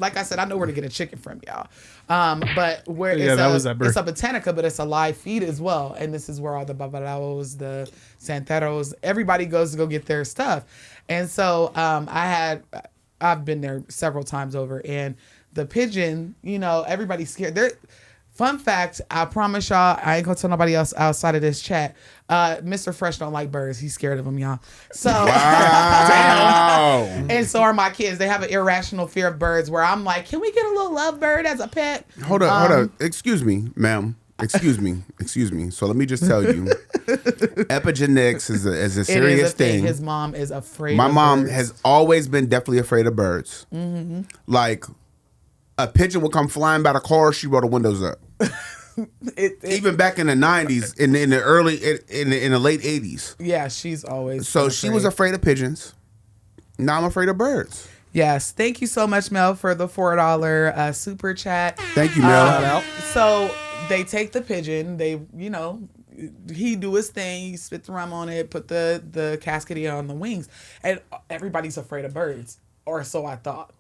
C: like I said, I know where to get a chicken from, y'all. But where
B: Yeah, that was that bird.
C: it's a botanica, but it's a live feed as well. And this is where all the babalaos, the santeros, everybody goes to go get their stuff. And so I've been there several times over, and the pigeon, everybody's scared. Fun fact, I promise y'all, I ain't gonna tell nobody else outside of this chat. Mr. Fresh don't like birds. He's scared of them, y'all. So,
A: Wow.
C: and so are my kids. They have an irrational fear of birds where I'm like, can we get a little lovebird as a pet?
A: Hold up. Excuse me, ma'am. Excuse me. So let me just tell you, epigenetics is a serious thing.
C: His mom is afraid
A: My
C: of
A: mom
C: birds.
A: has always been definitely afraid of birds.
C: Mm-hmm.
A: Like, a pigeon would come flying by the car, she rolled the windows up. Even back in the 90s, in the early, in the late 80s.
C: Yeah, she's always
A: So
C: been
A: she was afraid of pigeons. Now I'm afraid of birds.
C: Yes. Thank you so much, Mel, for the $4 super chat.
A: Thank you, Mel.
B: Shout out.
C: So they take the pigeon. They, he do his thing. He spit the rum on it, put the cascadia on the wings. And everybody's afraid of birds. Or so I thought.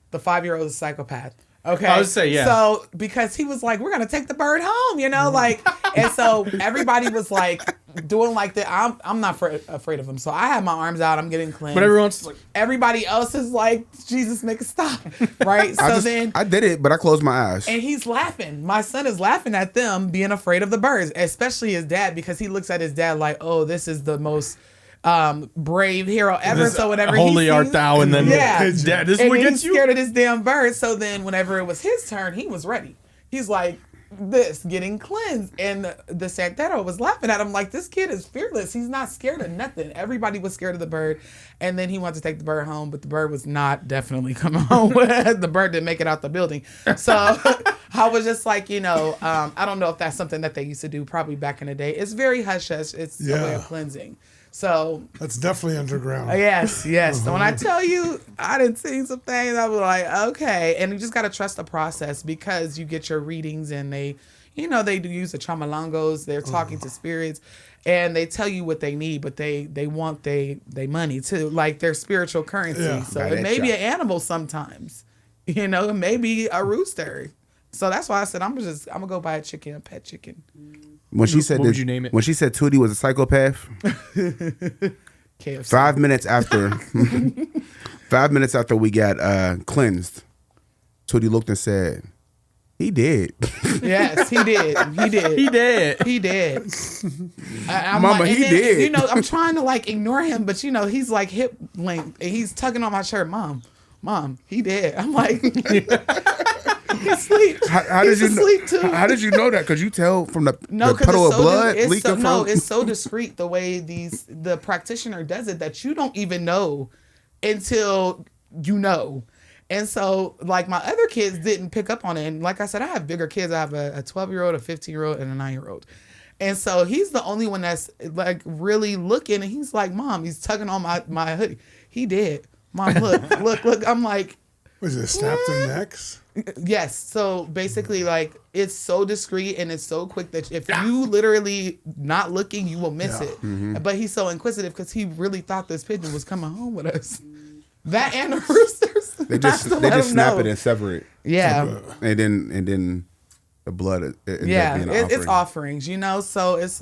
C: The 5-year-old is a psychopath. Okay.
B: I would say, yeah.
C: So because he was like, we're going to take the bird home, and so everybody was like doing like that. I'm not afraid of him. So I have my arms out. I'm getting cleansed.
B: But everyone's like,
C: Everybody else is like, Jesus, make it stop. Right. So
A: I did it, but I closed my eyes.
C: and he's laughing. My son is laughing at them being afraid of the birds, especially his dad, because he looks at his dad like, oh, this is the most brave hero ever.
B: this
C: So whenever
B: holy
C: he
B: art
C: sees,
B: thou, and then
C: Yeah.
B: Dad, this is
C: and
B: what
C: he's
B: gets you.
C: scared of this damn bird. So then whenever it was his turn, he was ready. He's like getting cleansed. And the Santero was laughing at him like, this kid is fearless. He's not scared of nothing. Everybody was scared of the bird. And then he wanted to take the bird home, but the bird was not definitely coming home. The bird didn't make it out the building. So I was just like, I don't know if that's something that they used to do probably back in the day. It's very hush-hush. It's a way of cleansing. So
E: That's definitely underground.
C: yes. So when I tell you, I didn't see some things, I was like, okay. And you just got to trust the process, because you get your readings and they, they do use the chamalangos. They're talking to spirits and they tell you what they need, but they want they money too, like their spiritual currency.
E: Yeah.
C: So it may be an animal sometimes, it may be a rooster. So that's why I said, I'm gonna go buy a pet chicken.
A: When she said
B: What would you name it?
A: When she said Tootie was a psychopath,
C: KFC.
A: 5 minutes after 5 minutes after we got cleansed, Tootie looked and said, he did.
C: Yes, he did. He did. I'm
A: Mama,
C: like,
A: he
C: and then,
A: did.
C: I'm trying to ignore him, but he's like hip length and he's tugging on my shirt. Mom, he did. I'm like, he sleeps.
A: How did you
C: asleep too.
A: How did you know that? Because you tell from the
C: No,
A: puddle of
C: it's so
A: blood leaking from.
C: it's so discreet the way the practitioner does it that you don't even know until you know. And so, my other kids didn't pick up on it. And like I said, I have bigger kids. I have a 12-year-old, a 15-year-old, and a 9-year-old. And so he's the only one that's really looking. And he's like, Mom, he's tugging on my hoodie. He did. Mom, look. I'm like,
E: Was it snapped their necks?
C: yes. So basically, it's so discreet and it's so quick that if you literally not looking, you will miss it.
A: Mm-hmm.
C: But he's so inquisitive because he really thought this pigeon was coming home with us. That and the roosters.
A: They just snap it and sever it.
C: Yeah.
A: And then the blood ends up being an
C: it's
A: offering.
C: offerings, so it's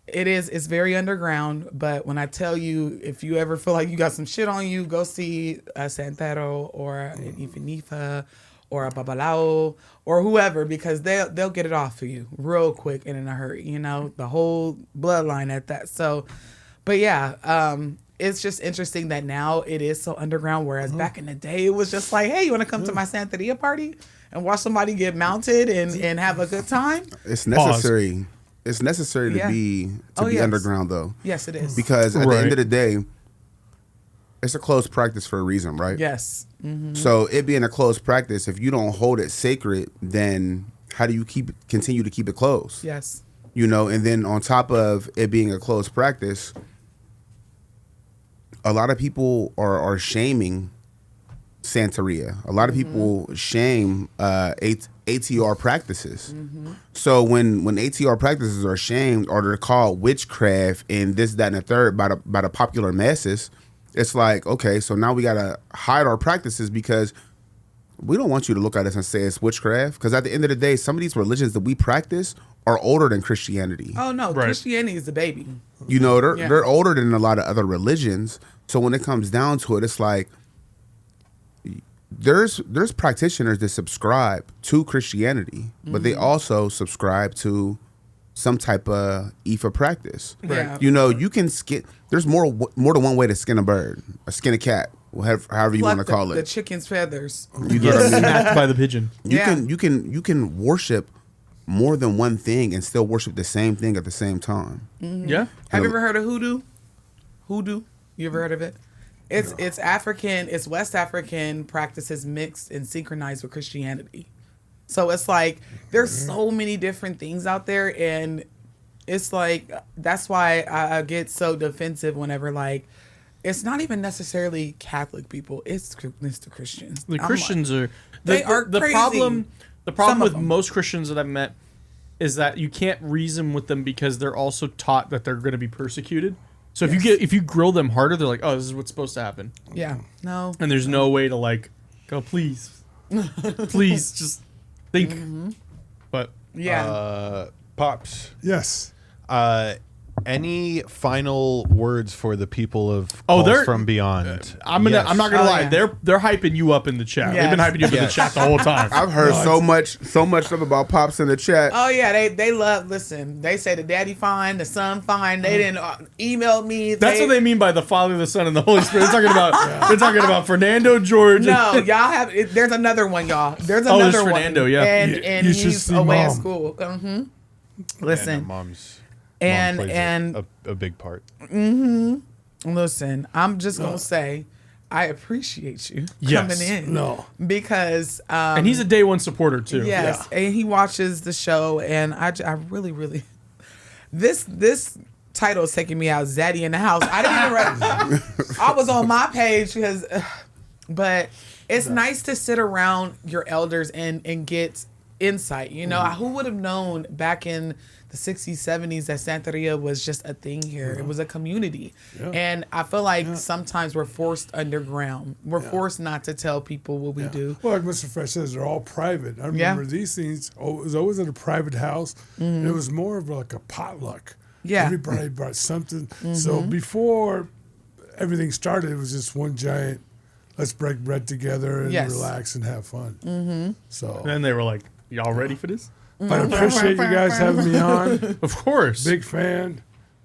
C: it's very underground, but when I tell you, if you ever feel like you got some shit on you, go see a Santero or an Ifinifa or a Babalao or whoever, because they'll get it off for you real quick and in a hurry, the whole bloodline at that. So, but yeah, it's just interesting that now it is so underground, whereas back in the day, it was just like, hey, you want to come to my Santeria party and watch somebody get mounted and have a good time?
A: It's necessary. It's necessary to be underground, though.
C: Yes, it is.
A: Because at the end of the day, it's a closed practice for a reason, right?
C: Yes. Mm-hmm.
A: So it being a closed practice, if you don't hold it sacred, then how do you continue to keep it closed?
C: Yes.
A: And then on top of it being a closed practice, a lot of people are shaming Santeria. A lot of people shame ATR practices. So when ATR practices are shamed or they're called witchcraft and this, that, and the third by the popular masses, it's like, okay, so now we gotta hide our practices because we don't want you to look at us and say it's witchcraft. Because at the end of the day, some of these religions that we practice are older than Christianity.
C: Oh no,
B: Right.
C: Christianity is the baby.
A: You know, they're older than a lot of other religions. So when it comes down to it, it's like there's practitioners that subscribe to Christianity, but they also subscribe to some type of IFA practice.
C: Yeah.
A: You know, you can skin. There's more than one way to skin a bird, or skin a cat, however you want to
C: Pluck
A: call
C: the
A: it.
C: chicken's feathers.
A: You know what I mean?
B: Smacked by the pigeon.
A: You can worship more than one thing and still worship the same thing at the same time.
B: Yeah.
C: Have you ever heard of hoodoo? Hoodoo? You ever heard of it? It's African, it's West African practices mixed and synchronized with Christianity. So it's like there's so many different things out there, and it's like that's why I get so defensive whenever like it's not even necessarily Catholic people, it's the Christians.
B: The
C: I'm
B: Christians
C: like,
B: are
C: they are
B: the
C: crazy.
B: problem. The
C: Some
B: problem
C: of
B: with
C: them.
B: most Christians that I've met is that you can't reason with them because they're also taught that they're going to be persecuted. So if you grill them harder, they're like, "Oh, this is what's supposed to happen,"
C: Yeah, no.
B: and there's no way to like go, "Please, please, just think." But
C: Yeah.
D: Pops.
E: Yes.
D: Any final words for the people of
B: Oh,
D: Calls
B: they're-
D: from Beyond?
B: I'm not gonna
C: Oh,
B: lie,
C: yeah.
B: they're hyping you up in the chat.
C: Yes.
B: They've been hyping you up in the
D: Yes.
B: chat the whole time.
A: I've heard so much stuff about Pops in the chat.
C: Oh yeah, they love. Listen, they say the daddy fine, the son fine. They didn't email me.
B: That's what they mean by the Father, the Son, and the Holy Spirit. They're talking about Fernando, George.
C: No, y'all have. There's another one, y'all. There's
B: Oh, there's
C: another one.
B: Fernando, yeah.
C: and
E: You should
C: he's
E: see
C: away at
E: Mom.
C: school.
D: Yeah,
C: Listen,
D: mom's
C: and
D: mom plays
C: and
D: a big part.
C: listen. I'm just gonna say, I appreciate you
B: Yes.
C: coming in.
E: No.
C: because
B: And he's a day one supporter too.
C: yes, and he watches the show, and I really this title is taking me out. Zaddy in the house. I didn't even write. I was on my page because, but it's nice to sit around your elders and get insight. You know, who would have known back in the 60s, 70s that Santeria was just a thing here. It was a community.
E: Yeah.
C: And I feel like sometimes we're forced underground. We're forced not to tell people what we do.
E: Well, like Mr. Fresh says, they're all private. I remember these things. It was always at a private house. And it was more of like a potluck.
C: Yeah.
E: Everybody brought something. So before everything started, it was just one giant, let's break bread together and
C: Yes.
E: relax and have fun. So
B: And then they were like, "Y'all ready for this?"
E: I appreciate you guys having me on.
B: Of course.
E: Big fan.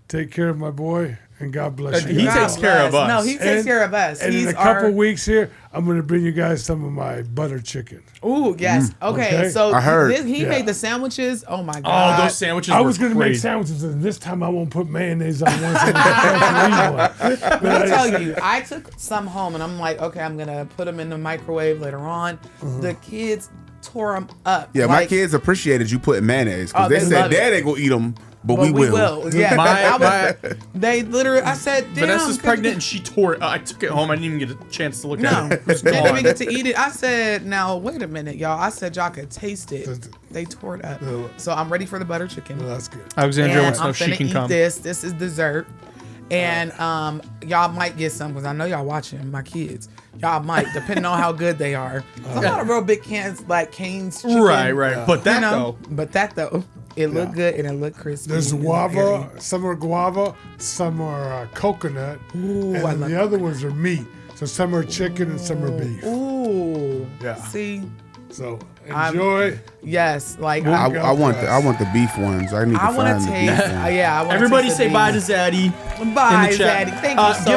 E: Take care of my boy, and God bless you.
B: He
E: guys.
B: takes care of us.
C: No, he takes care of us.
E: And
C: He's
E: in a couple
C: our,
E: weeks here, I'm going to bring you guys some of my butter chicken.
C: Ooh, yes. Okay,
E: Okay.
C: so
A: I heard.
C: he
E: Yeah.
C: made the sandwiches. Oh my
B: Oh,
C: god.
B: those sandwiches
E: I
B: were
E: was going to make
B: crazy.
E: sandwiches, and this time I won't put mayonnaise on one. So I
C: Let me tell you, I took some home and I'm like, okay, I'm gonna put them in the microwave later on. The kids tore them up.
A: Yeah, my
C: Like,
A: kids appreciated you putting mayonnaise because
C: Oh,
A: they
C: they
A: said
C: love it.
A: Dad ain't gonna eat them, but
C: But
A: we will.
C: Yeah,
B: My-
C: they literally. I said, damn.
B: Vanessa's pregnant and she tore it. I took it home. I didn't even get a chance to look
C: No,
B: at it. It was
C: they didn't even
B: gone.
C: get to eat it. I said, now wait a minute, y'all. I said y'all could taste it. They tore it up. So I'm ready for the butter chicken.
E: Well, that's good.
B: Alexandria
C: And
B: wants to know
C: I'm
B: if she
C: finna
B: can
C: eat
B: come.
C: this. This is dessert. And y'all might get some because I know y'all watching my kids. Y'all might, depending on how good they are. I'm not a real big cans like Cane's chicken.
B: Right. But that
C: You know,
B: though,
C: but that though, it looked good and it looked crispy.
E: There's
C: and
E: guava.
C: airy.
E: Some are guava. Some are coconut.
C: Ooh,
E: and
C: I
E: then
C: love
E: the other ones are meat. So some are chicken and some are beef.
C: Ooh.
E: Yeah.
C: See,
E: So enjoy.
C: yes, like
A: I
C: I
A: want the beef ones. I need to
C: want
A: find
C: to
A: the
C: taste.
A: beef ones.
C: Yeah, I want
B: everybody
C: taste
B: say
C: the
B: bye to
C: beef.
B: Zaddy.
C: Bye,
B: in the chat.
C: Zaddy. Thank you so
B: Give